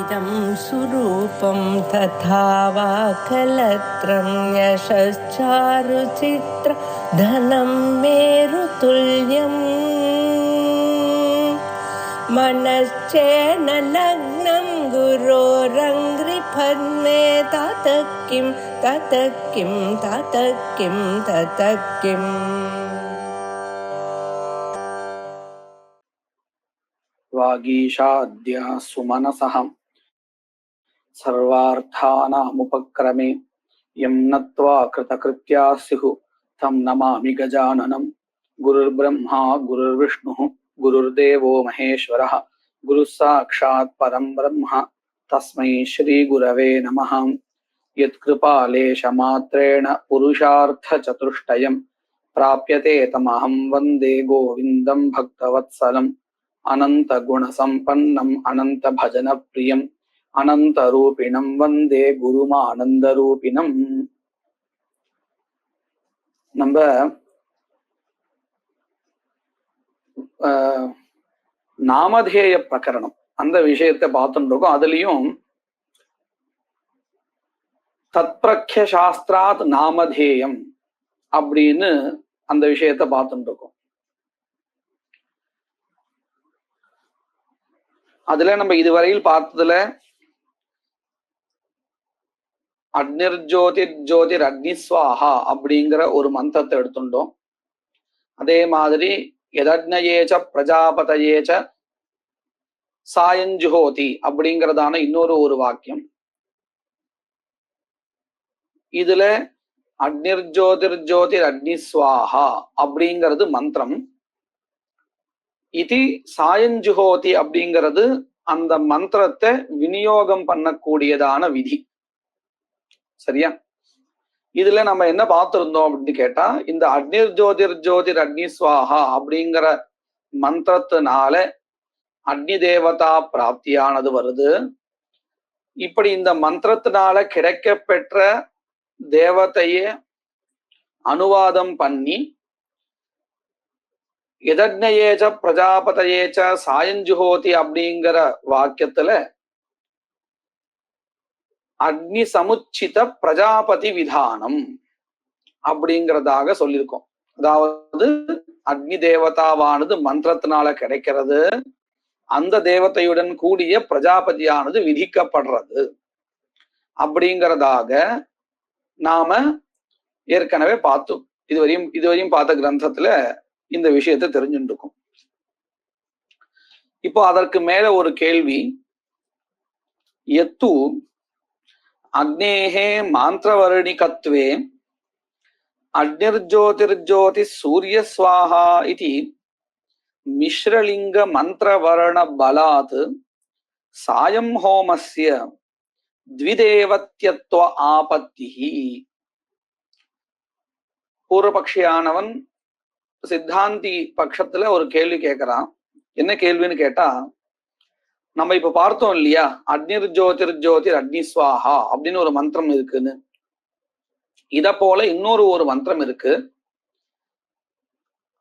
इदं सुरूपं तथा वा कलत्रं यशश्चारुचित्र धनं मेरुतुल्यम् मनश्चेन लग्नं गुरोरङ्घ्रिपद्मे ततः किं ततः किं ततः किं ततः किम् वागीशाद्या सुमनसः सर्वार्थानामुपक्रमे यं नत्वा कृतकृत्या स्युः तं नमामि गजाननं गुरुर्ब्रह्मा गुरुर्विष्णुः गुरुर्देवो महेश्वरः गुरुः साक्षात् परं ब्रह्म तस्मै श्रीगुरवे नमः। यत्कृपालेशमात्रेण पुरुषार्थचतुष्टयं प्राप्यते तमहं वन्दे गोविन्दं भक्तवत्सलम् अनन्तगुणसम्पन्नम् अनन्तभजनप्रियम् अनन्तरूपिणं वन्दे குருமானந்தரூபிணம். நம்ம நாமதேய பிரகரணம் அந்த விஷயத்தை பார்த்துட்டு இருக்கோம். அதுலயும் தத்பிரக்ய சாஸ்திராத் நாமதேயம் அப்படின்னு அந்த விஷயத்தை பார்த்துட்டு இருக்கோம். அதுல நம்ம இதுவரையில் பார்த்ததுல அக்னிர்ஜோதிர் அக்னிஸ்வாஹா அப்படிங்கிற ஒரு மந்திரத்தை எடுத்துட்டோம். அதே மாதிரி யதக்னயேச்ச பிரஜாபதயேச்ச சாயஞ்சுஹோதி அப்படிங்கிறதான இன்னொரு வாக்கியம். இதுல அக்னிர்ஜோதிர் அக்னிஸ்வாஹா அப்படிங்கிறது மந்திரம். இது சாயஞ்சுஹோதி அப்படிங்கிறது அந்த மந்திரத்தை விநியோகம் பண்ணக்கூடியதான விதி. சரியா? இதுல நம்ம என்ன பார்த்திருந்தோம் அப்படின்னு கேட்டா, இந்த அக்னிர்ஜோதிர் அக்னிஸ்வாஹா அப்படிங்கிற மந்திரத்தினால அக்னி தேவதா பிராப்தியானது வருது. இப்படி இந்த மந்திரத்தினால கிடைக்க பெற்ற தேவதையை அனுவாதம் பண்ணி யதக்னயேச்ச பிரஜாபதயேச்ச சாயஞ்சுஹோதி அப்படிங்கிற வாக்கியத்துல அக்னி சமுச்சித பிரஜாபதி விதானம் அப்படிங்கிறதாக சொல்லியிருக்கோம். அதாவது அக்னி தேவதாவானது மந்திரத்தினால கிடைக்கிறது, அந்த தேவதையுடன் கூடிய பிரஜாபதியானது விதிக்கப்படுறது அப்படிங்கிறதாக நாம ஏற்கனவே பார்த்தோம். இதுவரையும் பார்த்த கிரந்தத்துல இந்த விஷயத்தை தெரிஞ்சுட்டு இருக்கோம். இப்போ அதற்கு மேல ஒரு கேள்வி, எத்து அக்னேஹே மாந்திரவர்ணிகத்வே அக்னிர்ஜோதிர்ஜோதி சூரியஸ்வாஹா இதி மிஸ்ரலிங்க மந்திரவர்ண பலாத் சாயம் ஹோமஸ்ய த்விதேவத்யத்வ ஆபத்திஹி. பூர்வபக்ஷியானவன் சித்தாந்தி பட்சத்துல ஒரு கேள்வி கேட்கிறான். என்ன கேள்வின்னு கேட்டா, நம்ம இப்ப பார்த்தோம் இல்லையா, அக்னிர்ஜோதிர் அக்னிஸ்வாஹா அப்படின்னு ஒரு மந்திரம் இருக்குன்னு. இத போல இன்னொரு மந்திரம் இருக்கு.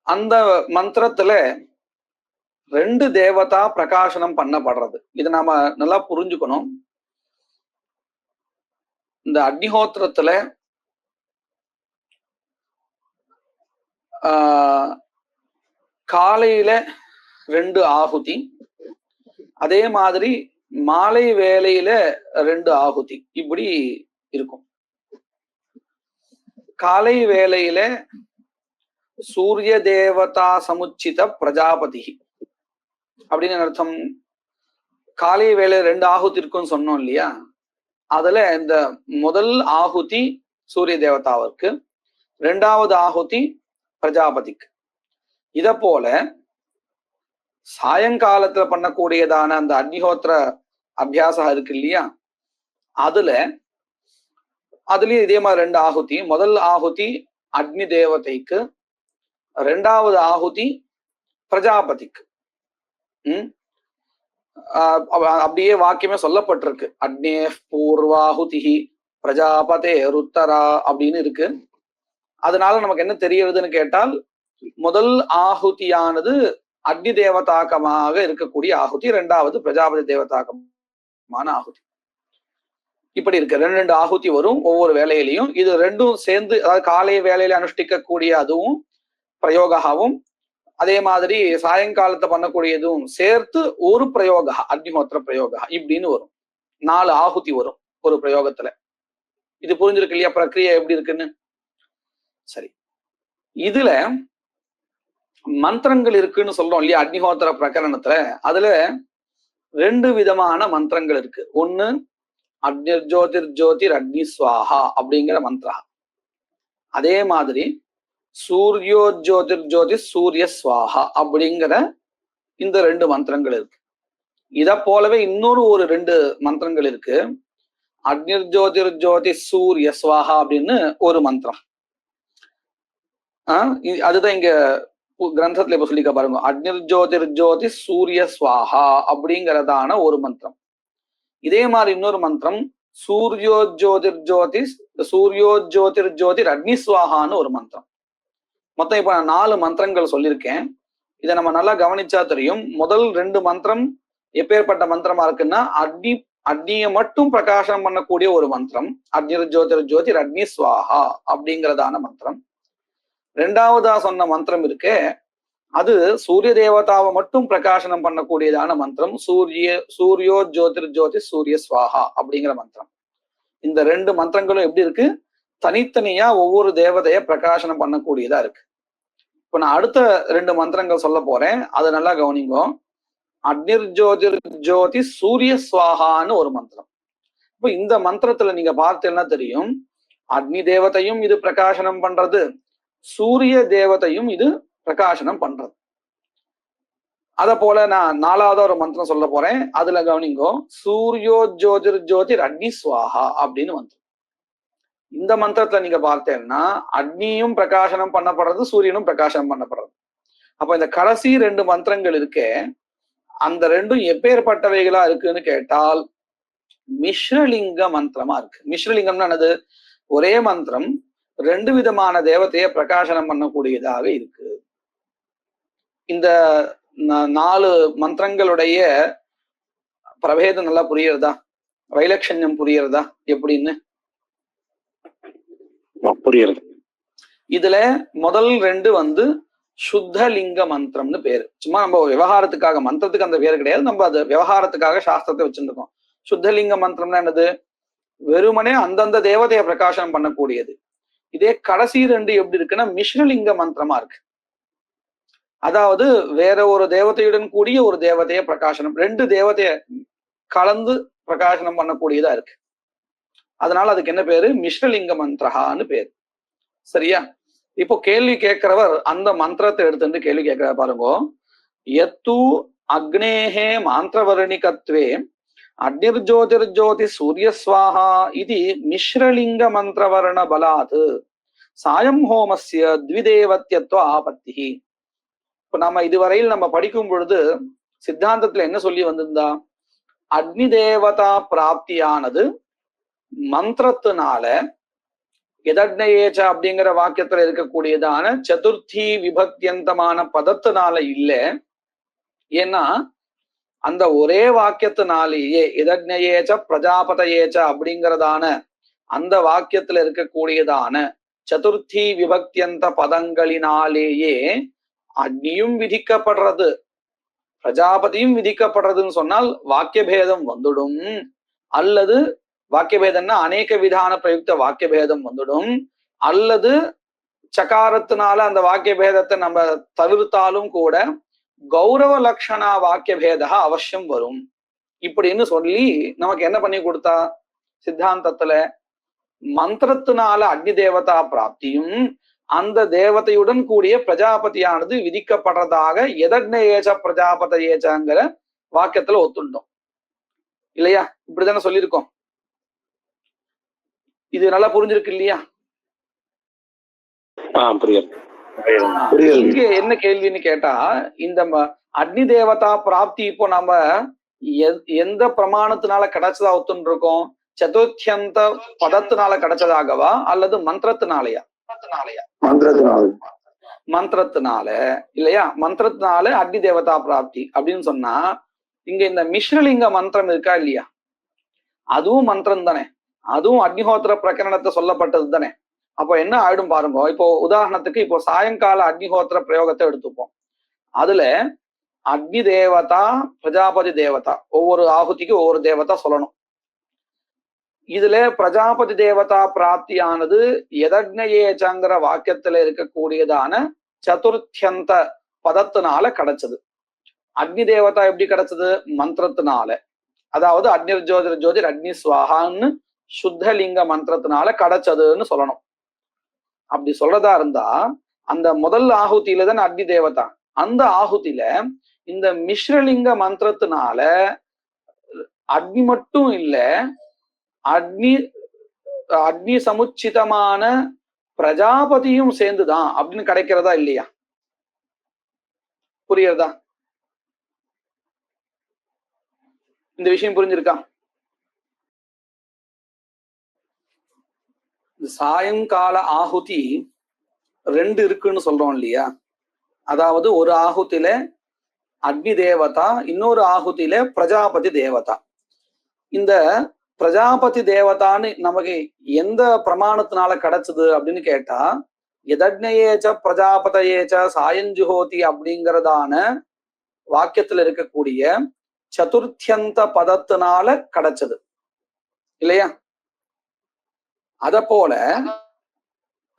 அந்த மந்திரத்துல 2 தேவதா பிரகாசனம் பண்ணப்படுறது. இதை நாம நல்லா புரிஞ்சுக்கணும். இந்த அக்னிஹோத்திரத்துல காலையில 2 ஆகுதி, அதே மாதிரி மாலை வேளையில 2 ஆகுதி, இப்படி இருக்கும். காலை வேளையில சூரிய தேவதா சமுச்சித பிரஜாபதி அப்படின்னு அர்த்தம். காலை வேலை 2 ஆகுதி இருக்குன்னு சொன்னோம் இல்லையா, அதுல இந்த முதல் ஆகுதி சூரிய தேவதாவிற்கு, 2வது ஆகுதி பிரஜாபதிக்கு. இத போல சாயங்காலத்துல பண்ணக்கூடியதான அந்த அக்னிஹோத்திர அபியாசம் இருக்கு இல்லையா, அதுலயும் இதே மாதிரி 2 ஆகுதி. முதல் ஆகுதி அக்னி தேவதைக்கு, 2வது ஆகுதி பிரஜாபதிக்கு. அப்படியே வாக்கியமே சொல்லப்பட்டிருக்கு, அக்னே பூர்வாகுதி பிரஜாபதே ருத்தரா அப்படின்னு இருக்கு. அதனால நமக்கு என்ன தெரியறதுன்னு கேட்டால், முதல் ஆகுதியானது அக்னி தேவதாக்கமாக இருக்கக்கூடிய ஆகுதி, 2வது பிரஜாபதி தேவதாக்கம் மான ஆகுதி. இப்படி இருக்கு. ரெண்டு ரெண்டு ஆகுதி வரும் ஒவ்வொரு வேலையிலையும். இது ரெண்டும் சேர்ந்து, அதாவது காலை வேலையில அனுஷ்டிக்கக்கூடிய அதுவும் பிரயோகாவும், அதே மாதிரி சாயங்காலத்தை பண்ணக்கூடியதும் சேர்த்து ஒரு பிரயோக, அக்னிஹோத்திர பிரயோக இப்படின்னு வரும். 4 ஆகுதி வரும் ஒரு பிரயோகத்துல. இது புரிஞ்சிருக்கு இல்லையா பிரக்ரியை எப்படி இருக்குன்னு? சரி, இதுல மந்திரங்கள் இருக்குன்னு சொல்றோம் இல்லையா அக்னிஹோத்திர பிரகரணத்துல. அதுல 2 விதமான மந்திரங்கள் இருக்கு. ஒண்ணு அக்னிர்ஜோதிர் ஜோதிர் அக்னி ஸ்வாஹா அப்படிங்கிற மந்திரா. அதே மாதிரி சூரியோஜோதிர் ஜோதி சூரிய ஸ்வாஹா அப்படிங்கிற இந்த 2 மந்திரங்கள் இருக்கு. இத போலவே இன்னொரு 2 மந்திரங்கள் இருக்கு. அக்னிர்ஜோதிர் ஜோதி சூரிய ஸ்வாஹா அப்படின்னு ஒரு மந்திரம். அதுதான் இங்க கிரந்தத்துல இப்ப சொல்லிக்க பாருங்க. அக்னிர்ஜோதிர் ஜோதி சூரிய ஸ்வாஹா அப்படிங்கிறதான ஒரு மந்திரம். இதே மாதிரி இன்னொரு மந்திரம் சூரியோஜோதிர் ஜோதிர் அக்னி ஸ்வாஹான்னு ஒரு மந்திரம். மொத்தம் இப்ப நான் 4 மந்திரங்கள் சொல்லியிருக்கேன். இதை நம்ம நல்லா கவனிச்சா தெரியும். முதல் 2 மந்திரம் எப்பேற்பட்ட மந்திரமா இருக்குன்னா அக்னியை மட்டும் பிரகாசம் பண்ணக்கூடிய ஒரு மந்திரம். அக்னிர்ஜோதிர் அக்னி ஸ்வாஹா அப்படிங்கிறதான மந்திரம். 2வதா சொன்ன மந்திரம் இருக்கே, அது சூரிய தேவதாவை மட்டும் பிரகாசனம் பண்ணக்கூடியதான மந்திரம். சூரியோ ஜோதி சூரிய ஸ்வாஹா அப்படிங்கிற மந்திரம். இந்த 2 மந்திரங்களும் எப்படி இருக்கு? தனித்தனியா ஒவ்வொரு தேவதைய பிரகாசனம் பண்ணக்கூடியதா இருக்கு. இப்ப நான் அடுத்த 2 மந்திரங்கள் சொல்ல போறேன், அதை நல்லா கவனிங்க. அக்னிர்ஜோதிர் ஜோதி சூரிய ஸ்வாஹான்னு ஒரு மந்திரம். இப்ப இந்த மந்திரத்துல நீங்க பார்த்தீங்கன்னா தெரியும், அக்னி தேவதையும் இது பிரகாசனம் பண்றது, சூரிய தேவதையும் இது பிரகாசனம் பண்றது. அத போல நான் 4வது ஒரு மந்திரம் சொல்ல போறேன், அதுல கவனிங்கோ. சூரியோ ஜோதிர் அக்னி ஸ்வாஹா அப்படின்னு மந்திரம். இந்த மந்திரத்துல நீங்க பார்த்தேன்னா அக்னியும் பிரகாசனம் பண்ணப்படுறது, சூரியனும் பிரகாசனம் பண்ணப்படுறது. அப்ப இந்த கடைசி 2 மந்திரங்கள் இருக்கே, அந்த 2ம் எப்பேற்பட்டவைகளா இருக்குன்னு கேட்டால் மிஸ்ரலிங்க மந்திரமா இருக்கு. மிஸ்ரலிங்கம்னா என்னது? ஒரே மந்திரம் 2 விதமான தேவதையை பிரகாசனம் பண்ணக்கூடியதாக இருக்கு. இந்த 4 மந்திரங்களுடைய பிரபேதம் நல்லா புரியறதா? வைலட்சண்யம் புரியறதா எப்படின்னு? புரியுது. இதுல முதல் 2 சுத்தலிங்க மந்திரம்னு பேரு. சும்மா நம்ம விவகாரத்துக்காக, மந்திரத்துக்கு அந்த பேரு கிடையாது, நம்ம அது விவகாரத்துக்காக சாஸ்திரத்தை வச்சிருக்கோம். சுத்தலிங்க மந்திரம்னா என்னது? வெறுமனே அந்தந்த தேவதையை பிரகாசனம் பண்ணக்கூடியது. இதே கடைசி 2 எப்படி இருக்குன்னா மிஸ்ரலிங்க மந்திரமா இருக்கு. அதாவது வேற ஒரு தேவதையுடன் கூடிய ஒரு தேவதைய பிரகாசனம், 2 தேவதைய கலந்து பிரகாசனம் பண்ணக்கூடியதா இருக்கு. அதனால அதுக்கு என்ன பேரு? மிஸ்ரலிங்க மந்திரஹான்னு பேரு. சரியா? இப்போ கேள்வி கேட்கிறவர் அந்த மந்திரத்தை எடுத்துட்டு கேள்வி கேட்கிற பாருங்க. எத்து அக்னேஹே மாந்திரவர்ணிகத்வே அக்னிர்ஜோதிர் ஜோதி சூரிய ஸ்வாஹா இது மிஸ்ரலிங்க மந்திரவர்ண பலாத் சாயம் ஹோமஸ்ய த்விதேவத்யத்வ ஆபத்தி. இப்ப நம்ம இதுவரையில் நம்ம படிக்கும் பொழுது சித்தாந்தத்துல என்ன சொல்லி வந்திருந்தா, அக்னி தேவதா பிராப்தியானது மந்திரத்தினால எதக்னேச்ச அப்படிங்கிற வாக்கியத்துல இருக்கக்கூடியதான சதுர்த்தி விபக்தியந்தமான பதத்தினால இல்ல. ஏன்னா அந்த ஒரே வாக்கியத்தினாலேயே எதக்னேச்ச பிரஜாபதயேச்ச அப்படிங்கிறதான அந்த வாக்கியத்துல இருக்கக்கூடியதான சதுர்த்தி விபக்தியந்த பதங்களினாலேயே அக்னியும் விதிக்கப்படுறது, பிரஜாபதியும் விதிக்கப்படுறதுன்னு சொன்னால் வாக்கிய பேதம் வந்துடும். அல்லது வாக்கிய பேதம்னா அநேக விதான பிரயுக்த வாக்கிய பேதம் வந்துடும். அல்லது சகாரத்தினால அந்த வாக்கிய பேதத்தை நம்ம தவிர்த்தாலும் கூட கௌரவ லட்சணா வாக்கிய பேதா அவசியம் வரும். இப்படின்னு சொல்லி நமக்கு என்ன பண்ணி கொடுத்தா சித்தாந்தத்துல, மந்திரத்தினால அக்னி தேவதா பிராப்தியும் அந்த தேவதையுடன் கூடிய பிரஜாபதியானது விதிக்கப்படுறதாக எதக்னேச்ச பிரஜாபதயேச்சங்கிற வாக்கியத்துல ஒத்துண்டோம் இல்லையா? இப்படிதானே சொல்லியிருக்கோம். இது நல்லா புரிஞ்சிருக்கு இல்லையா? இங்க என்ன கேள்வின்னு கேட்டா, இந்த அக்னி தேவதா பிராப்தி இப்போ நம்ம எந்த பிரமாணத்தினால கிடைச்சதா ஒத்துன்னு இருக்கோம்? சதுர்த்தியந்த பதத்தினால கிடைச்சதாகவா அல்லது மந்திரத்தினாலயா? மந்திரத்தினால இல்லையா? மந்திரத்தினால அக்னி தேவதா பிராப்தி அப்படின்னு சொன்னா, இங்க இந்த மிஸ்ரலிங்க மந்திரம் இருக்கா இல்லையா? அதுவும் மந்திரம் தானே, அதுவும் அக்னிஹோத்திர பிரகரணத்தை சொல்லப்பட்டது தானே. அப்போ என்ன ஆயிடும் பாருங்க. இப்போ உதாரணத்துக்கு இப்போ சாயங்கால அக்னிஹோத்திர பிரயோகத்தை எடுத்துப்போம். அதுல அக்னி தேவதா, பிரஜாபதி தேவதா, ஒவ்வொரு ஆகுதிக்கு ஒவ்வொரு தேவதா சொல்லணும். இதுல பிரஜாபதி தேவதா பிராப்தியானது எதக்னயேச்சங்கிற வாக்கியத்துல இருக்கக்கூடியதான சதுர்த்தியந்த பதத்தினால கிடைச்சது. அக்னி தேவதா எப்படி கிடைச்சது? மந்திரத்தினால. அதாவது அக்னிர் ஜோதிர் ஜோதிர் அக்னி ஸ்வாகான்னு சுத்தலிங்க மந்திரத்தினால கிடைச்சதுன்னு சொல்லணும். அப்படி சொல்றதா இருந்தா அந்த முதல் ஆகுதியில தான் அக்னி தேவதா. அந்த ஆகுதியில இந்த மிஸ்ரலிங்க மந்திரத்தினால அக்னி மட்டும் இல்ல, அக்னி சமுச்சிதமான பிரஜாபதியும் சேர்ந்துதான் அப்படின்னு கிடைக்கிறதா இல்லையா? புரியுறதா? இந்த விஷயம் புரிஞ்சிருக்கா? சாயங்கால ஆகுதி ரெண்டு இருக்குன்னு சொல்றோம் இல்லையா? அதாவது ஒரு ஆகுதியில அக்னி தேவதா, இன்னொரு ஆகுதியில பிரஜாபதி தேவதா. இந்த பிரஜாபதி தேவதான்னு நமக்கு எந்த பிரமாணத்தினால கிடைச்சது அப்படின்னு கேட்டா, எதக்னயேச்ச பிரஜாபதயேச்ச சாயஞ்சுஹோதி அப்படிங்கிறதான வாக்கியத்துல இருக்கக்கூடிய சதுர்த்தியந்த பதத்தினால கிடைச்சது இல்லையா? அத போல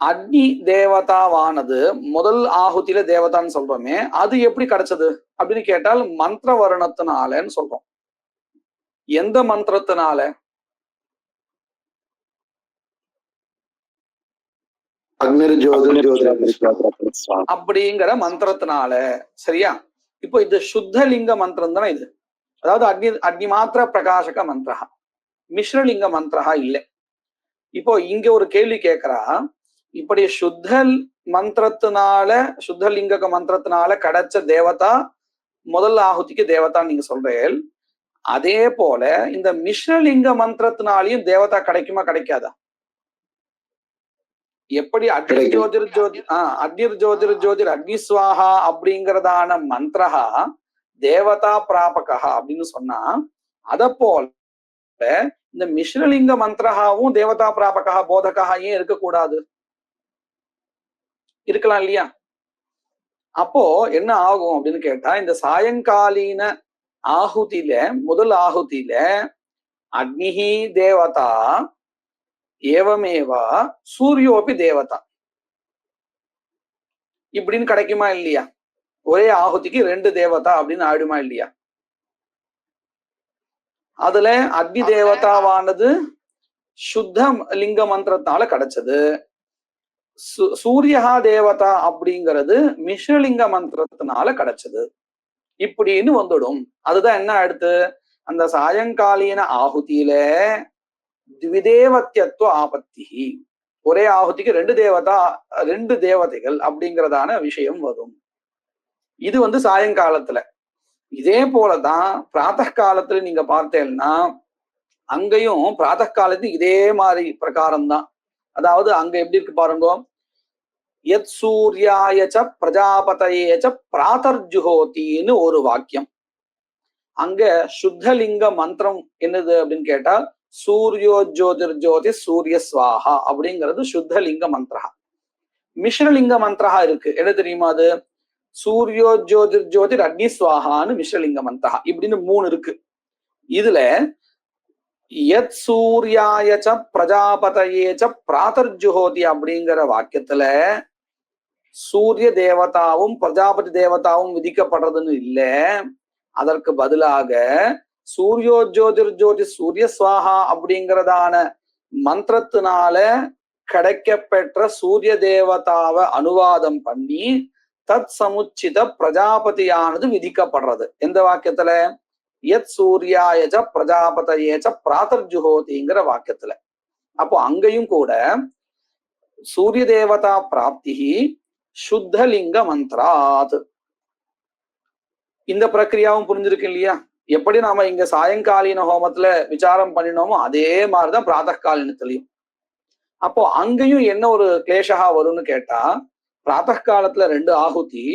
அக்னி தேவதாவானது முதல் ஆகுதியில தேவதான்னு சொல்றோமே, அது எப்படி கிடைச்சது அப்படின்னு கேட்டால் மந்திர வருணத்தினாலன்னு சொல்றோம். எந்த மந்திரத்தினால? அப்படிங்கிற மந்திரத்தினால. சரியா? இப்போ இது சுத்தலிங்க மந்திரம் தானே இது. அதாவது அக்னி மாத்திர பிரகாசக மந்திரா, மிஸ்ரலிங்க மந்திரா இல்லை. இப்போ இங்க ஒரு கேள்வி கேட்கிறா, இப்படி சுத்த மந்திரத்தினால சுத்தலிங்க மந்திரத்தினால கிடைச்ச தேவதா முதல் ஆகுதிக்கு தேவதா நீங்க சொல்றேன். அதே போல இந்த மிஸ்ரலிங்க மந்திரத்தினாலையும் தேவதா கிடைக்குமா கிடைக்காதா? எப்படி அக்னிர் ஜோதிர் ஜோதிர் அக்னி ஸ்வாஹா அப்படிங்கிறதான மந்திரா தேவதா பிராபகா அப்படின்னு சொன்னா, அத போல இந்த மிஸ்ரலிங்க மந்திரகாவும் தேவதா பிராபகா போதகா ஏன் இருக்கக்கூடாது? இருக்கலாம் இல்லையா? அப்போ என்ன ஆகும் அப்படின்னு கேட்டா, இந்த சாயங்காலீன ஆகுதியில முதல் ஆகுதியில அக்னிஹி தேவதா ஏவமேவா சூரியோபி தேவதா இப்படின்னு கிடைக்குமா இல்லையா? ஒரே ஆகுதிக்கு ரெண்டு தேவதா அப்படின்னு ஆயிடுமா இல்லையா? அதுல அக்னி தேவதாவானது சுத்த லிங்க மந்திரத்தினால கிடைச்சது. சூரியஹா தேவதா அப்படிங்கிறது மிஸ்ரலிங்க மந்திரத்தினால கிடைச்சது. இப்படின்னு வந்துடும். அதுதான் என்ன அடுத்து, அந்த சாயங்காலீன ஆகுதியில த்விதேவத்யத்துவ ஆபத்தி, ஒரே ஆகுதிக்கு ரெண்டு தேவதைகள் அப்படிங்கிறதான விஷயம் வரும். இது சாயங்காலத்துல. இதே போலதான் பிராத்த காலத்துல நீங்க பார்த்தேன்னா அங்கேயும் பிராத்த காலத்துக்கு இதே மாதிரி பிரகாரம் தான். அதாவது அங்க எப்படி இருக்கு பாருங்க, யத் சூர்யாயச்ச பிரஜாபதயேச்ச பிராதர்ஜுஹோதின்னு ஒரு வாக்கியம். அங்க சுத்தலிங்க மந்திரம் என்னது அப்படின்னு கேட்டா, சூரியோ ஜோதிர் ஜோதி சூரிய ஸ்வாஹா அப்படிங்கிறது சுத்தலிங்க மந்திரா. மிஸ்ரலிங்க மந்திரா இருக்கு, என்ன தெரியுமா? அது சூரியோ ஜோதிர் ஜோதிர் அக்னி ஸ்வாஹான்னு மிஸ்ரலிங்க மந்திரா. இப்படின்னு 3 இருக்கு. இதுல யத் சூர்யாயச்ச பிரஜாபதயேச்ச பிராதர்ஜுஹோதி அப்படிங்கிற வாக்கியத்துல சூரிய தேவதாவும் பிரஜாபதி தேவதாவும் விதிக்கப்படுறதுன்னு இல்ல. அதற்கு பதிலாக சூரியோ ஜோதிர் ஜோதி சூரிய ஸ்வாஹா அப்படிங்கிறதான மந்திரத்தினால கிடைக்கப்பெற்ற சூரிய தேவதாவை அனுவாதம் பண்ணி தத் சமுச்சித பிரஜாபதியானது விதிக்கப்படுறது. எந்த வாக்கியத்துல? யத் சூர்யாயச்ச பிரஜாபதயேச்ச பிராதர்ஜுஹோதிங்கிற வாக்கியத்துல. அப்போ அங்கேயும் கூட சூரிய தேவதா பிராப்தி சுத்தலிங்க மந்திராத். இந்த பிரக்கிரியாவும் புரிஞ்சிருக்கு இல்லையா? எப்படி நாம இங்க சாயங்காலீன ஹோமத்துல விசாரம் பண்ணினோமோ அதே மாதிரிதான் பிராத்த காலீனத்திலையும். அப்போ அங்கேயும் என்ன ஒரு கிளேஷா வரும்னு கேட்டா, பிராத்த காலத்துல 2 ஆகுதி,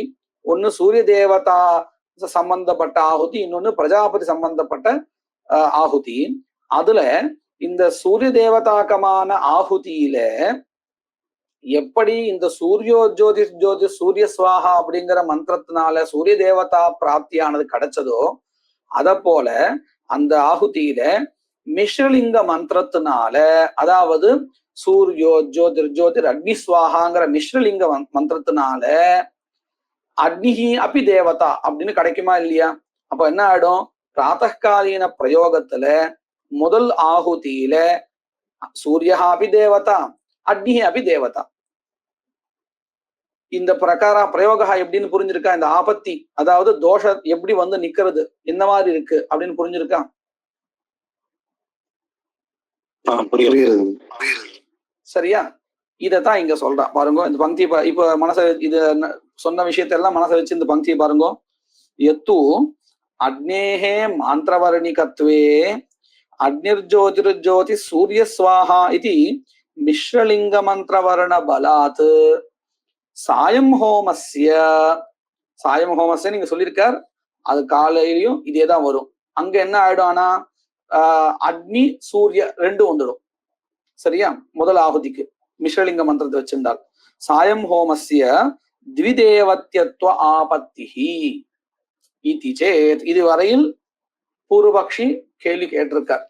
ஒன்னு சூரிய தேவதா சம்பந்தப்பட்ட ஆகுதி, இன்னொன்னு பிரஜாபதி சம்பந்தப்பட்ட ஆகுதி. அதுல இந்த சூரிய தேவதாக்கமான ஆகுதியில எப்படி இந்த ஜோதி சூரிய ஸ்வாஹா அப்படிங்கிற மந்திரத்தினால சூரிய தேவதா பிராப்தியானது கிடைச்சதோ அத போல அந்த ஆகுதியில மிஸ்ரலிங்க மந்திரத்தினால, அதாவது ஜோதிர் அக்னி ஸ்வாஹாங்கிற மிஸ்ரலிங்க மந்திரத்தினால அக்னிஹி அப்பி தேவதா அப்படின்னு கிடைக்குமா இல்லையா? அப்ப என்ன ஆயிடும்? பிராத்தகாலீன பிரயோகத்துல முதல் ஆகுதியில சூரியா அபி தேவதா, அக்னிஹி அபி தேவதா. இந்த பிரயோக எப்படின்னு புரிஞ்சிருக்கா? இந்த ஆபத்தி, அதாவது தோஷம் எப்படி வந்து நிக்கிறது, என்ன மாதிரி இருக்கு அப்படின்னு புரிஞ்சிருக்கா? சரியா? இதத்தான் இங்க சொல்றான் பாருங்க. இந்த பங்கி இப்ப மனசை இது சொன்ன விஷயத்தெல்லாம் மனசை வச்சு இந்த பங்கி பாருங்க. எத்து அக்னேஹே மாந்திரவர்ணிகத்வே அக்னிர்ஜோதிர்ஜோதி சூரிய ஸ்வாஹா இது மிஸ்ரலிங்க மந்திரவர்ண பலாத் சாயம் ஹோமஸ்ய நீங்க சொல்லியிருக்கார். அது காலையிலையும் இதேதான் வரும். அங்க என்ன ஆயிடும்? ஆனா அக்னி சூரிய ரெண்டும் வந்துடும். சரியா? முதல் ஆகுதிக்கு மிஸ்ரலிங்க மந்திரத்தை வச்சிருந்தால் சாயம் ஹோமஸ்ய த்விதேவத்யத்வ ஆபத்திஹி இதி சேத். இதுவரையில் பூர்வபக்ஷி கேள்வி கேட்டிருக்கார்.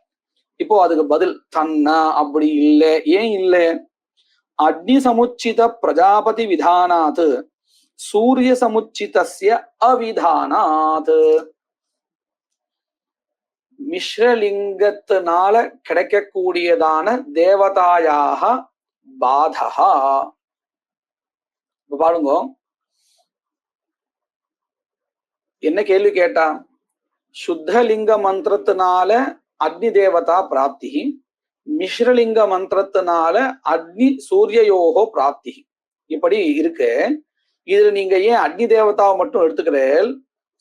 இப்போ அதுக்கு பதில் தன்னா அப்படி இல்லை. ஏன் இல்லை? அக்னி சமுச்சித பிரஜாபதி விதானாத் சூரிய சமுச்சிதஸ்ய அவிதானாத். மிஸ்ரலிங்கத்தினால கிடைக்கக்கூடியதான தேவதாயாக பாதகா. பாருங்க, என்ன கேள்வி கேட்டா? சுத்தலிங்க மந்திரத்தினால அக்னி தேவதா பிராப்தி, மிஸ்ரலிங்க மந்திரத்தினால அக்னி சூரியயோகோ பிராப்தி. இப்படி இருக்கு. இதுல நீங்க ஏன் அக்னி தேவதாவை மட்டும் எடுத்துக்கிறேன்,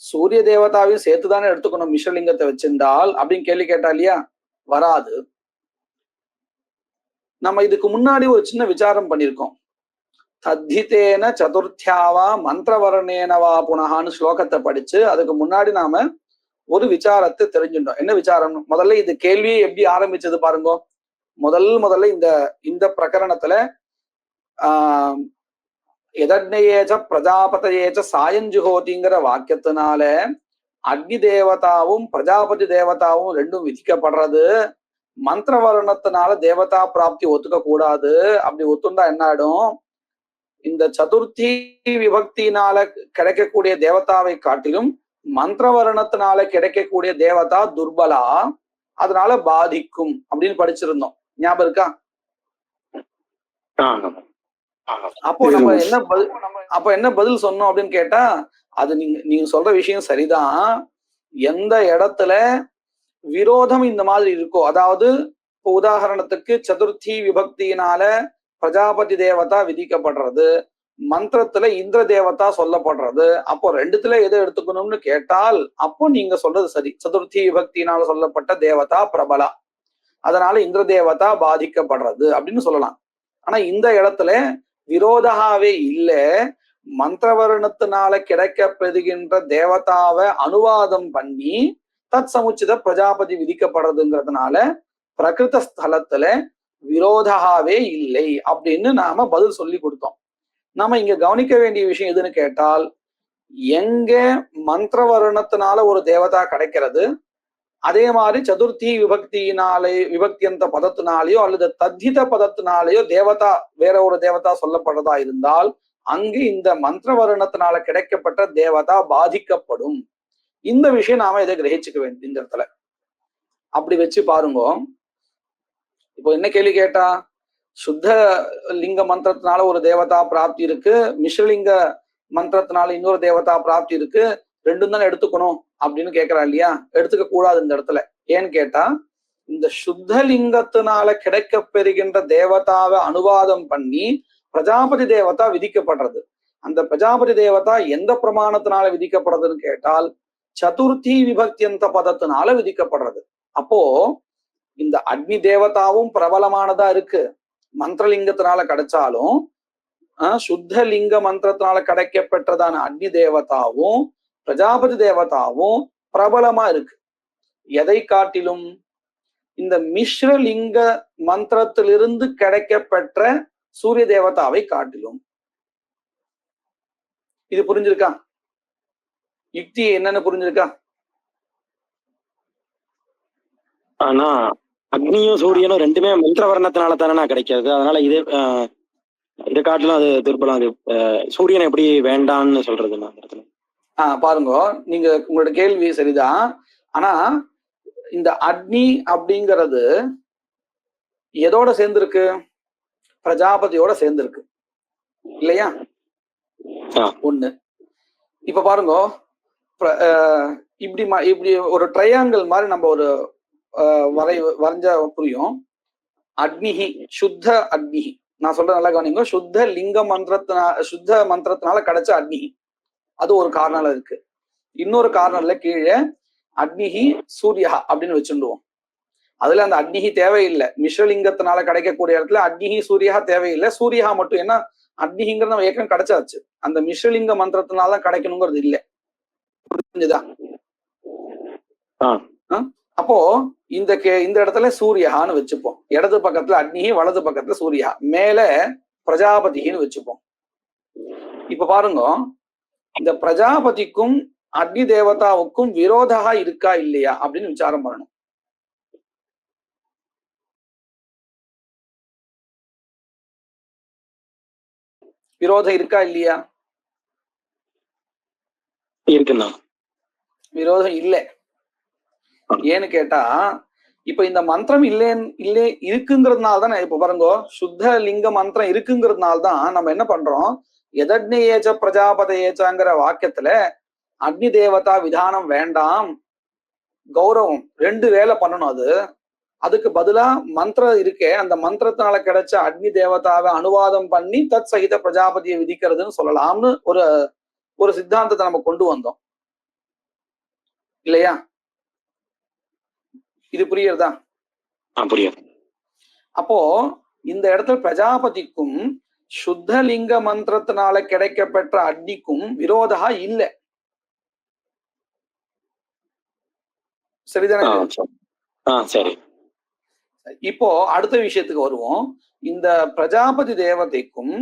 சூரிய தேவதாவையும் சேர்த்துதானே எடுத்துக்கணும் மிஸ்ரலிங்கத்தை வச்சிருந்தால் அப்படின்னு கேள்வி கேட்டா இல்லையா? வராது. நம்ம இதுக்கு முன்னாடி ஒரு சின்ன விசாரம் பண்ணியிருக்கோம். தத்தித்தேன சதுர்த்தியாவா மந்திரவர்ணேனவா புனகான்னு ஸ்லோகத்தை படிச்சு அதுக்கு முன்னாடி நாம ஒரு விசாரத்தை தெரிஞ்சுட்டோம். என்ன விசாரம்? முதல்ல இது கேள்வியை எப்படி ஆரம்பிச்சது பாருங்க. முதல்ல இந்த பிரகரணத்துல எதக்னேயேச்ச பிரஜாபதேச்ச சாயஞ்சுஹோதிங்கிற வாக்கியத்தினால அக்னி தேவதாவும் பிரஜாபதி தேவதாவும் ரெண்டும் விதிக்கப்படுறது. மந்திரவர்ணத்தினால தேவதா பிராப்தி ஒத்துக்க கூடாது. அப்படி ஒத்துண்டா என்ன ஆயிடும்? இந்த சதுர்த்தி விபக்தினால கிடைக்கக்கூடிய தேவதாவை காட்டிலும் மந்திரவர்ணத்தினால கிடைக்கக்கூடிய தேவதா துர்பலா, அதனால பாதிக்கும் அப்படின்னு படிச்சிருந்தோம். ஞாபகம் இருக்கா? அப்போ நம்ம என்ன பதில் சொன்னோம் அப்படின்னு கேட்டா, அது நீங்க சொல்ற விஷயம் சரிதான். எந்த இடத்துல விரோதம் இந்த மாதிரி இருக்கோ, அதாவது இப்போ உதாரணத்துக்கு சதுர்த்தி விபக்தியினால பிரஜாபதி தேவதா விதிக்கப்படுறது, மந்திரத்துல இந்திர தேவதா சொல்லப்படுறது, அப்போ ரெண்டுத்துல எதை எடுத்துக்கணும்னு கேட்டால் அப்போ நீங்க சொல்றது சரி. சதுர்த்தி விபக்தியினால சொல்லப்பட்ட தேவதா பிரபலா, அதனால இந்திர தேவதா பாதிக்கப்படுறது அப்படின்னு சொல்லலாம். ஆனா இந்த இடத்துல விரோதகாவே இல்ல. மந்திரவர்ணத்தினால கிடைக்கப்பெறுகின்ற தேவதாவை அனுவாதம் பண்ணி தத் சமுச்சித பிரஜாபதி விதிக்கப்படுறதுங்கிறதுனால பிரகிருத ஸ்தலத்துல விரோதகாவே இல்லை அப்படின்னு நாம பதில் சொல்லி கொடுத்தோம். நாம இங்க கவனிக்க வேண்டிய விஷயம் எதுன்னு கேட்டால், எங்க மந்திரவர்ணத்தினால ஒரு தேவதா கிடைக்கிறது, அதே மாதிரி சதுர்த்தி விபக்தியந்த பதத்தினாலேயோ அல்லது தத்தித பதத்தினாலேயோ தேவதா வேற ஒரு தேவதா சொல்லப்படுறதா இருந்தால் அங்கு இந்த மந்திரவர்ணத்தினால கிடைக்கப்பட்ட தேவதா பாதிக்கப்படும். இந்த விஷயம் நாம இதை கிரகிச்சுக்க வேண்டிய இந்த இடத்துல. அப்படி வச்சு பாருங்க. இப்போ என்ன கேள்வி கேட்டா, சுத்த லிங்க மந்திரத்தினால ஒரு தேவதா பிராப்தி இருக்கு, மிஸ்ரலிங்க மந்திரத்தினால இன்னொரு தேவதா பிராப்தி இருக்கு, ரெண்டும் தானே எடுத்துக்கணும் அப்படின்னு கேட்கிறா இல்லையா? எடுத்துக்க கூடாது இந்த இடத்துல. ஏன்னு கேட்டா, இந்த சுத்த லிங்கத்தினால கிடைக்க பெறுகின்ற தேவதாவை அனுவாதம் பண்ணி பிரஜாபதி தேவதா விதிக்கப்படுறது. அந்த பிரஜாபதி தேவதா எந்த பிரமாணத்தினால விதிக்கப்படுறதுன்னு கேட்டால் சதுர்த்தி விபக்தியந்த பதத்தினால விதிக்கப்படுறது. அப்போ இந்த அக்னி தேவதாவும் பிரபலமானதா இருக்கு. மந்திரலிங்கத்தினால கிடைச்சாலும் சுத்த லிங்க மந்திரத்தினால கிடைக்கப்பெற்றதான அக்னி தேவதாவும் பிரஜாபதி தேவதாவும் பிரபலமா இருக்கு. எதை காட்டிலும் இந்த மிஸ்ரலிங்க மந்திரத்திலிருந்து கிடைக்கப்பெற்ற சூரிய தேவதாவை காட்டிலும். இது புரிஞ்சிருக்கா? யுக்தி என்னன்னு புரிஞ்சிருக்கா? ஆனா அக்னியும் சூரியனும் ரெண்டுமே மந்திர வர்ணத்தினால தானே கிடைக்கிறது. அதனால இதை காட்டிலும் அது துர்பலம். அது சூரியனை எப்படி வேண்டான்னு சொல்றதுன்னா இடத்துல பாருங்க, நீங்க உங்களோட கேள்வி சரிதான். ஆனா இந்த அக்னி அப்படிங்கிறது எதோட சேர்ந்திருக்கு? பிரஜாபதியோட சேர்ந்திருக்கு இல்லையா? ஒண்ணு. இப்ப பாருங்க, இப்படி இப்படி ஒரு ட்ரையாங்கிள் மாதிரி நம்ம ஒரு வரைஞ்ச புரியும். அக்னிஹி, சுத்த அக்னிஹி. நான் சொல்ற நல்லா கவனிங்க. சுத்த லிங்க சுத்த மந்திரத்தினால கிடைச்ச அக்னிஹி, அது ஒரு காரணம் இருக்கு. இன்னொரு காரணம்ல கீழே அக்னிஹி சூர்யா அப்படின்னு வச்சுடுவோம். அதுல அந்த அக்னிஹி தேவையில்லை. மிஸ்ரலிங்கத்தினால கிடைக்கக்கூடிய இடத்துல அக்னிஹி சூர்யா தேவையில்லை. சூர்யா மட்டும். ஏன்னா அக்னிங்கிறது நம்ம ஏற்கனவே கிடைச்சாச்சு. அந்த மிஸ்ரலிங்க மந்திரத்தினால கிடைக்கணுங்கிறது இல்லை. புரிஞ்சுதா? அப்போ இந்த இடத்துல சூர்யான்னு வச்சுப்போம். இடது பக்கத்துல அக்னிஹி, வலது பக்கத்துல சூர்யா, மேல பிரஜாபதின்னு வச்சுப்போம். இப்ப பாருங்க, இந்த பிரஜாபதிக்கும் அக்னி தேவதாவுக்கும் விரோதா இருக்கா இல்லையா அப்படின்னு விசாரம் பண்ணணும். விரோதம் இருக்கா இல்லையா? இருக்குண்ணா. விரோதம் இல்லை. ஏன்னு கேட்டா, இப்ப இந்த மந்திரம் இல்லே இருக்குங்கிறதுனால தானே. இப்ப பாருங்க, சுத்த லிங்க மந்திரம் இருக்குங்கிறதுனால தான் நம்ம என்ன பண்றோம், எதக்னி ஏச்ச பிரஜாபத ஏச்சாங்கிற வாக்கியத்துல அக்னி தேவதா விதானம் வேண்டாம், கௌரவம் ரெண்டு வேலை பண்ணணும். அதுக்கு பதிலா மந்திரம் இருக்கே, அந்த மந்திரத்தினால கிடைச்ச அக்னி தேவதாவை அனுவாதம் பண்ணி தத் சகித பிரஜாபதியை விதிக்கிறதுன்னு சொல்லலாம்னு ஒரு சித்தாந்தத்தை நம்ம கொண்டு வந்தோம் இல்லையா? இது புரியுறதா? புரியுது. அப்போ இந்த இடத்துல பிரஜாபதிக்கும் சுத்த லிங்க மந்திரத்தினால கிடைக்கப்பெற்ற அக்னிக்கும் விரோதா இல்லை. சரிதானே? சரி. இப்போ அடுத்த விஷயத்துக்கு வருவோம். இந்த பிரஜாபதி தேவதைக்கும்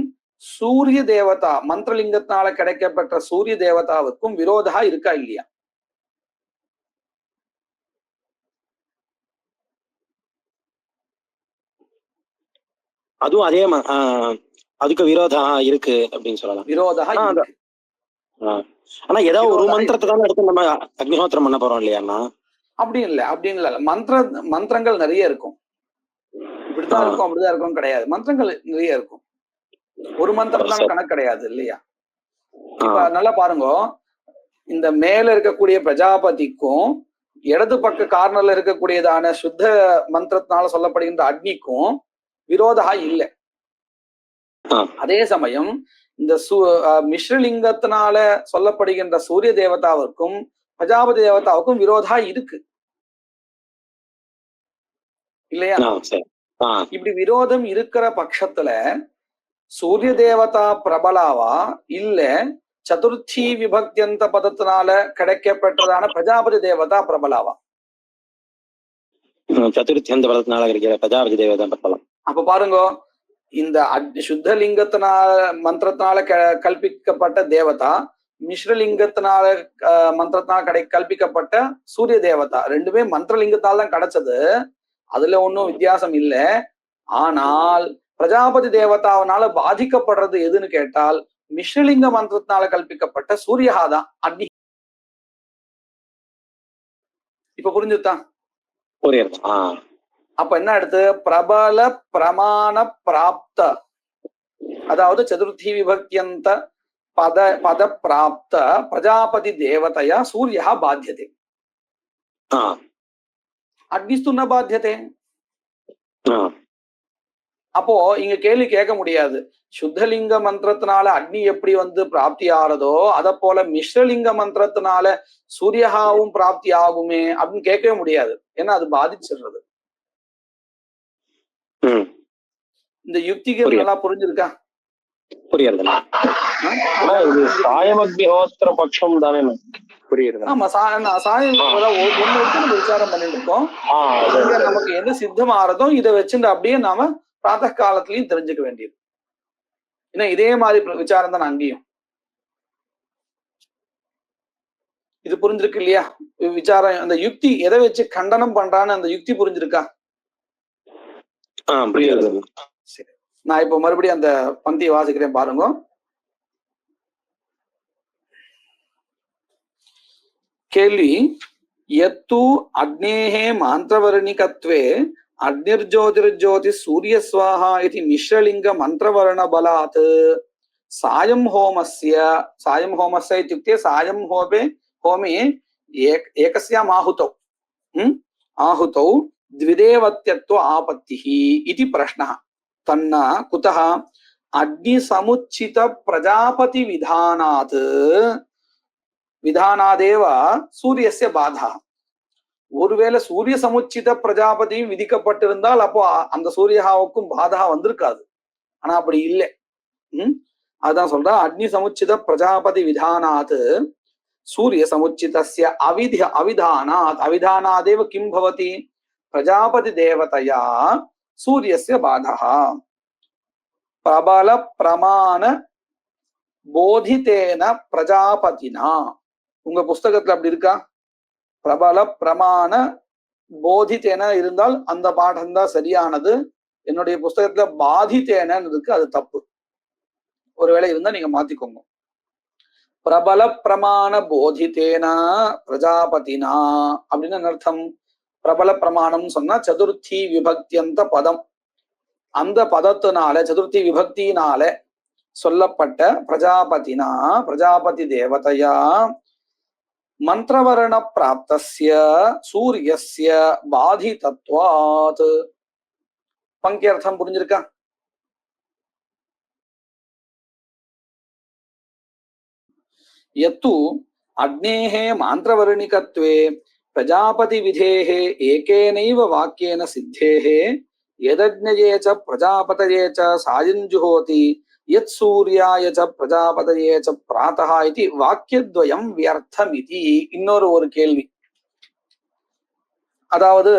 சூரிய தேவதா மந்திரலிங்கத்தினால கிடைக்கப்பெற்ற சூரிய தேவதாவுக்கும் விரோதா இருக்கா இல்லையா? அதுவும் அதே அதுக்கு விரோதா இருக்கு அப்படின்னு சொல்லலாம். விரோதா இருக்கு. ஆனா ஏதாவது ஒரு மந்திரத்தை தான் எடுத்து நம்ம அக்னிஹோத்திரம் பண்ண போறோம் இல்லையாண்ணா? அப்படின்னு இல்ல. மந்திரங்கள் நிறைய இருக்கும். இப்படித்தான் இருக்கும், அப்படிதான் இருக்கும் கிடையாது. மந்திரங்கள் நிறைய இருக்கும். ஒரு மந்திரம் தான் கணக்கு கிடையாது இல்லையா? இப்ப நல்லா பாருங்க, இந்த மேல இருக்கக்கூடிய பிரஜாபதிக்கும் இடது பக்க கார்னர்ல இருக்கக்கூடியதான சுத்த மந்திரத்தினால சொல்லப்படுகின்ற அக்னிக்கும் விரோதா இல்லை. அதே சமயம் இந்த மிஸ்ரலிங்கத்தினால சொல்லப்படுகின்ற சூரிய தேவதாவுக்கும் பிரஜாபதி தேவதாவுக்கும் விரோதா இருக்கு இல்லையா? இப்படி விரோதம் இருக்கிற பட்சத்துல சூரிய தேவதா பிரபலாவா இல்ல சதுர்த்தி விபக்தியந்த பதத்தினால கிடைக்கப்பெற்றதான பிரஜாபதி தேவதா பிரபலாவா? சதுர்த்தி அந்த பதத்தினால கிடைக்கிற பிரஜாபதி தேவதா பிரபலம். அப்ப பாருங்க, இந்த சுத்த லிங்கத்தினால மந்திரத்தினால கல்பிக்கப்பட்ட தேவதா, மிஸ்ரலிங்கத்தினால மந்திரத்தினால கல்பிக்கப்பட்ட சூரிய தேவதா, ரெண்டுமே மந்திரலிங்கத்தால் தான் கிடைச்சது. அதுல ஒன்றும் வித்தியாசம் இல்லை. ஆனால் பிரஜாபதி தேவதாவனால பாதிக்கப்படுறது எதுன்னு கேட்டால் மிஸ்ரலிங்க மந்திரத்தினால கல்பிக்கப்பட்ட சூரியஹாதான் அக்னி. இப்ப புரிஞ்சுதான்? அப்ப என்ன அடுத்து? பிரபல பிரமாண பிராப்த, அதாவது சதுர்த்தி விபக்தியந்த பத பிராப்த பிரஜாபதி தேவதையா சூர்யா பாத்தியதே. அக்னிஸ்து ந பாத்தியதே. அப்போ இங்க கேள்வி கேட்க முடியாது, சுத்தலிங்க மந்திரத்தினால அக்னி எப்படி பிராப்தி ஆறதோ அத போல மிஸ்ரலிங்க மந்திரத்தினால சூரியஹாவும் பிராப்தி ஆகுமே அப்படின்னு கேட்கவே முடியாது. ஏன்னா அது பாதிச்சிடுறது. இந்த யுக்திகள் நல்லா புரிஞ்சிருக்கா? புரியுது. இது சாயமக்னிஹோத்திர பட்சம் தானே புரியுது. ஆமா, சாயம் ஒண்ணு எடுத்து நம்ம விசாரம் பண்ணிட்டு இருக்கோம். நமக்கு எது சித்தமாறதோ இதை வச்சுட்டு அப்படியே நாம பிராத்த காலத்திலயும் தெரிஞ்சுக்க வேண்டியது. ஏன்னா இதே மாதிரி விசாரம் தான் அங்கேயும். இது புரிஞ்சிருக்கு இல்லையா? விசாரம் அந்த யுக்தி எதை வச்சு கண்டனம் பண்றான்னு அந்த யுக்தி புரிஞ்சிருக்கா? புரியுது. சரி, நான் இப்ப மறுபடியும் அந்த பந்தியை வாசிக்கிறேன் பாருங்க. கேள்வி: யத்து அக்னேஹே மாந்திரவர்ணிகத்வே அக்னிர்ஜோதிர்ஜோதி சூரியஸ்வாஹா இதி மிஸ்ரலிங்க மந்திரவர்ண பலாத் சாயம் ஹோமஸ்ய இत्युक्ते சாயம் होमे एकस्याम् आहुतौ द्विदेवत्यत्व आपत्तिः इति प्रश्नः। तन्न कुतः अग्निसमुच्चित प्रजापति विधानादेव सूर्यस्य बाधा. ஒருவேளை சூரிய சமுச்சித பிரஜாபதியும் விதிக்கப்பட்டிருந்தால் அப்போ அந்த சூரியஹாவுக்கும் பாதா வந்திருக்காது. ஆனா அப்படி இல்லை. அதான் சொல்ற, அக்னி சமுச்சித பிரஜாபதி விதானாத் सूर्य समुचितस्य अविधानादेव किं भवति? प्रजापति देवतया सूर्यस्य बाधः प्रबल प्रमाण बोधितेन प्रजापतिना. உங்க புஸ்தகத்துல அப்படி இருக்கா? பிரபல பிரமாண போதித்தேன இருந்தால் அந்த பாடம் தான் சரியானது. என்னுடைய புஸ்தகத்துல பாதித்தேனன்னு இருக்கு, அது தப்பு. ஒருவேளை இருந்தா நீங்க மாத்திக்கோங்க. பிரபல பிரமாண போதித்தேனா பிரஜாபதினா அப்படின்னு அர்த்தம். பிரபல பிரமாணம் சொன்னா சதுர்த்தி விபக்தியந்த பதம். அந்த பதத்தினால சதுர்த்தி விபக்தியினால சொல்லப்பட்ட பிரஜாபதினா பிரஜாபதி தேவதையா மந்திரவர்ண பிராப்தஸ்ய சூரியஸ்ய பாதிதத்வாத். பங்கி அர்த்தம் புரிஞ்சிருக்கா? यत्तु अग्नेः मान्त्रवर्णिकत्वे प्रजापति विधेः एकेनैव वाक्येन सिद्धेः यदग्नये च प्रजापतये च सायं जुहोति यत् सूर्याय च प्रजापतये च प्रातः इति वाक्यद्वयं व्यर्थमिति. இன்னொரு ஒரு கேள்வி. அதாவது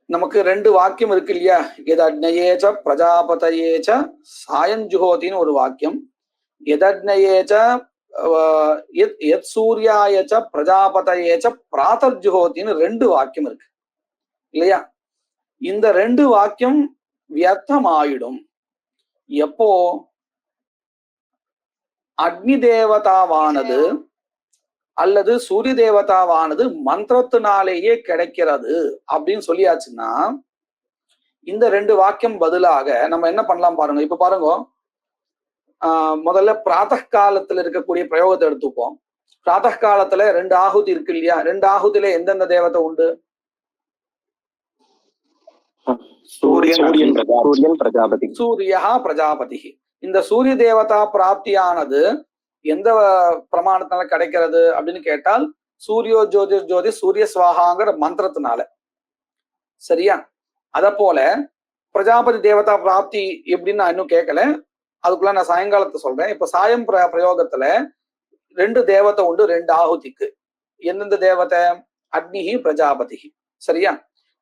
நமக்கு ரெண்டு வாக்கியம் இருக்கு இல்லையா? यदग्नये च प्रजापतये च सायं जुहोतिன்னு ஒரு வாக்கியம், यदग्नयेच यत् सूर्यायच प्रजापतयेच प्रातर्जुहोतिன்னு ரெண்டு வாக்கியம் இருக்கு இல்லையா? இந்த ரெண்டு வாக்கியம் வியர்த்தமாயிடும் எப்போ அக்னி தேவதாவானது அல்லது சூரிய தேவதாவானது மந்திரத்தினாலேயே கிடைக்கிறது அப்படின்னு சொல்லியாச்சுன்னா, இந்த ரெண்டு வாக்கியம் பதிலாக நம்ம என்ன பண்ணலாம் பாருங்க. இப்ப பாருங்க, முதல்ல பிராத்த காலத்துல இருக்கக்கூடிய பிரயோகத்தை எடுத்துப்போம். பிராத்த காலத்துல ரெண்டு ஆகுதி இருக்கு இல்லையா? ரெண்டு ஆகுதியில எந்தெந்த தேவதை உண்டு? சூரியா பிரஜாபதி. இந்த சூரிய தேவதா பிராப்தியானது எந்த பிரமாணத்தினால கிடைக்கிறது அப்படின்னு கேட்டால் சூரியோ ஜோதி சூரிய ஸ்வாகாங்கிற மந்திரத்தினால. சரியா? அத போல பிரஜாபதி தேவதா பிராப்தி எப்படின்னு நான் இன்னும் கேட்கல, அதுக்குள்ள நான் சாயங்காலத்தை சொல்றேன். இப்ப சாயம் பிரயோகத்துல ரெண்டு தேவதை உண்டு ரெண்டு ஆகுதிக்கு. எந்தெந்த தேவதை? அக்னிஹி பிரஜாபதி. சரியா?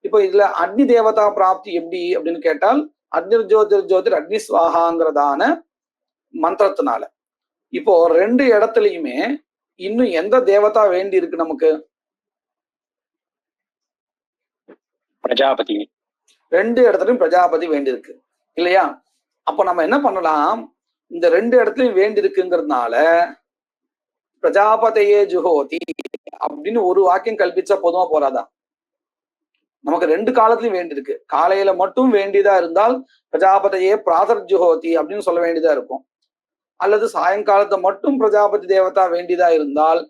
இப்போ இதுல அக்னி தேவதா பிராப்தி எப்படி அப்படின்னு கேட்டால் அக்னிர்ஜோதிர் அக்னி ஸ்வாகாங்கிறதான மந்திரத்தினால. இப்போ ரெண்டு இடத்துலயுமே இன்னும் எந்த தேவதா வேண்டி இருக்கு நமக்கு? பிரஜாபதி. ரெண்டு இடத்துலயும் பிரஜாபதி வேண்டி இருக்கு இல்லையா? அப்ப நம்ம என்ன பண்ணலாம்? இந்த ரெண்டு இடத்துலயும் வேண்டி இருக்குங்கிறதுனால பிரஜாபதையே ஜுஹோதி அப்படின்னு ஒரு வாக்கியம் கல்பிச்சா போதுமா போறாதா? நமக்கு ரெண்டு காலத்திலயும் வேண்டி இருக்கு. காலையில மட்டும் வேண்டியதா இருந்தால் பிரஜாபதையே பிராதர் ஜுஹோதி அப்படின்னு சொல்ல வேண்டியதா இருக்கும். அல்லது சாயங்காலத்தை மட்டும் பிரஜாபதி தேவதா வேண்டியதா இருந்தால்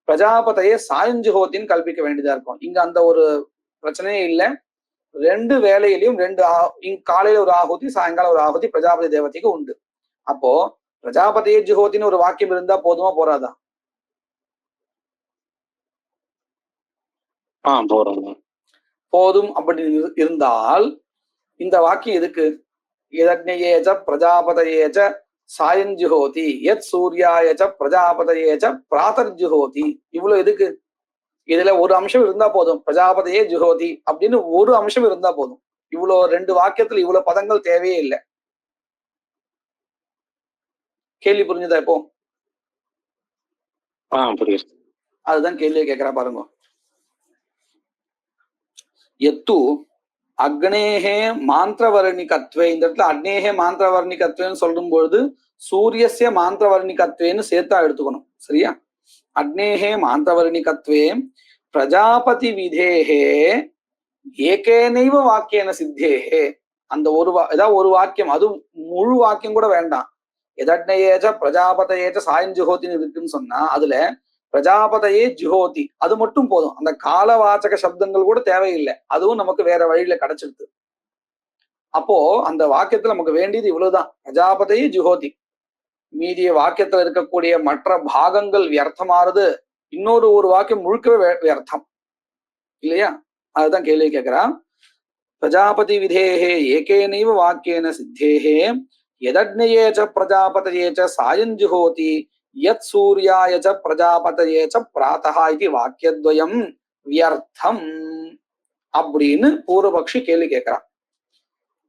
பிரஜாபதையே சாயஞ்சுஹோத்தின்னு கல்பிக்க வேண்டியதா இருக்கும். இங்க அந்த ஒரு பிரச்சனையே இல்லை. ரெண்டு வேலையிலையும் காலையில ஒரு ஆகுதி சாயங்காலம் ஒரு ஆகுதி பிரஜாபதி தேவதைக்கு உண்டு. அப்போ பிரஜாபதியே ஜுஹோத்தின்னு ஒரு வாக்கியம் இருந்தா போதுமா போறாதா? போதும். அப்படி இருந்தால் இந்த வாக்கியம் எதுக்கு? யதக்ஞயேச்ச பிரஜாபதயேச்ச சாயஞ்சுஹோதி யத் சூர்யாயச்ச பிரஜாபதயேச்ச பிராதர்ஜுஹோதி. இவ்வளவு எதுக்கு? இதுல ஒரு அம்சம் இருந்தா போதும், பிரஜாபதியே ஜுஹோதி அப்படின்னு ஒரு அம்சம் இருந்தா போதும். இவ்வளவு 2 வாக்கியத்துல இவ்வளவு பதங்கள் தேவையே இல்லை. கேள்வி புரிஞ்சுதா இப்போ? புரியுது. அதுதான் கேள்வியை கேட்கிறா பாருங்க. எத்து அக்னேகே மாந்திரவர்ணிகத்வே, இந்த இடத்துல அக்னேகே மாந்திரவர்ணிகத்வேன்னு சொல்லும் பொழுது சூரியஸ்ய மாந்திரவர்ணிகத்வேன்னு சேர்த்தா எடுத்துக்கணும். சரியா? அக்னேகே மாந்திரவர்ணிகத்வே பிரஜாபதி விதேகே ஏகேனைவ வாக்கியன சித்தேகே. அந்த ஏதாவது ஒரு வாக்கியம், அது முழு வாக்கியம் கூட வேண்டாம். எதக்ஞயேச்ச பிரஜாபதயேச்ச சாயஞ்சுஹோத்தின்னு இருக்குன்னு சொன்னா அதுல பிரஜாபதையே ஜுஹோதி அது மட்டும் போதும். அந்த காலவாச்சக சப்தங்கள் கூட தேவையில்லை, அதுவும் நமக்கு வேற வழியில கிடைச்சிருது. அப்போ அந்த வாக்கியத்துல நமக்கு வேண்டியது இவ்வளவுதான், பிரஜாபதையே ஜுஹோதி. மீதிய வாக்கியத்துல இருக்கக்கூடிய மற்ற பாகங்கள் வியர்த்தமாறுது, இன்னொரு ஒரு வாக்கியம் முழுக்கவே வியர்த்தம் இல்லையா? அதுதான் கேள்வி கேட்கிறா. பிரஜாபதி விதேகே ஏகேனைவ வாக்கியேன சித்தேகே யதக்ஞயேச்ச பிரஜாபதயேச்ச சாயஞ்சுஹோதி யத் சூர்யாயச்ச பிரஜாபதயேச்ச பிராதஹ இது வாக்கியத்வயம் வியர்த்தம் அப்படின்னு பூர்வபக்ஷி கேள்வி கேட்கிறான்.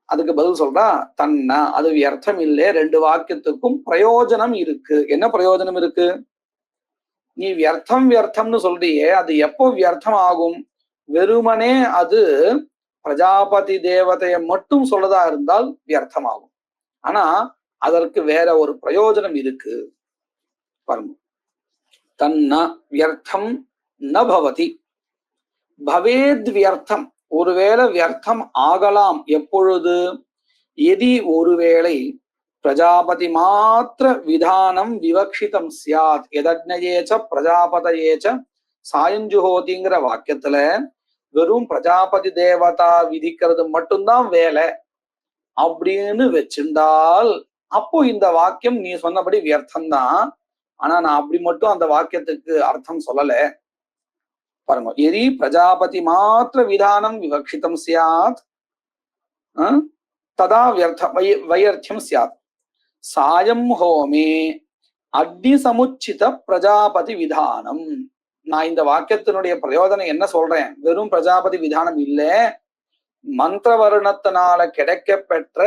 அதுக்கு பதில் சொல்றா, தன்னா அது வியர்த்தம் இல்லை, 2 வாக்கியத்துக்கும் பிரயோஜனம் இருக்கு. என்ன பிரயோஜனம் இருக்கு? நீ வியர்த்தம் வியர்த்தம்னு சொல்றியே, அது எப்போ வியர்த்தம் ஆகும்? வெறுமனே அது பிரஜாபதி தேவதையை மட்டும் சொல்லதா இருந்தால் வியர்த்தமாகும். ஆனா அதற்கு வேற ஒரு பிரயோஜனம் இருக்கு பாருங்க. தன்ன வியர்த்தம் ந பவதி பவேத் வியர்த்தம். ஒருவேளை வியர்த்தம் ஆகலாம். எப்பொழுது? எதி ஒருவேளை பிரஜாபதி மாத்திர விதானம் விவக்ஷிதம் சியாத் யதக்ஞயேச்ச பிரஜாபதயேச்ச சாயஞ்சுஹோதிங்கிற வாக்கியத்துல வெறும் பிரஜாபதி தேவதா விதிக்கிறது மட்டும்தான் வேலை அப்படின்னு வச்சிருந்தால் அப்போ இந்த வாக்கியம் நீ சொன்னபடி வியர்த்தம்தான். ஆனா நான் அப்படி மட்டும் அந்த வாக்கியத்துக்கு அர்த்தம் சொல்லல பாருங்க. எதி பிரஜாபதி மாத்திர விதானம் விவக்ஷிதம் சியாத் ததா வியர்த்தம் வையர்த்தியம் சியாத். சாயம் ஹோமே அக்னி சமுச்சித பிரஜாபதி விதானம். நான் இந்த வாக்கியத்தினுடைய பிரயோஜனம் என்ன சொல்றேன்? வெறும் பிரஜாபதி விதானம் இல்ல, மந்திரவர்ணத்தினால கிடைக்க பெற்ற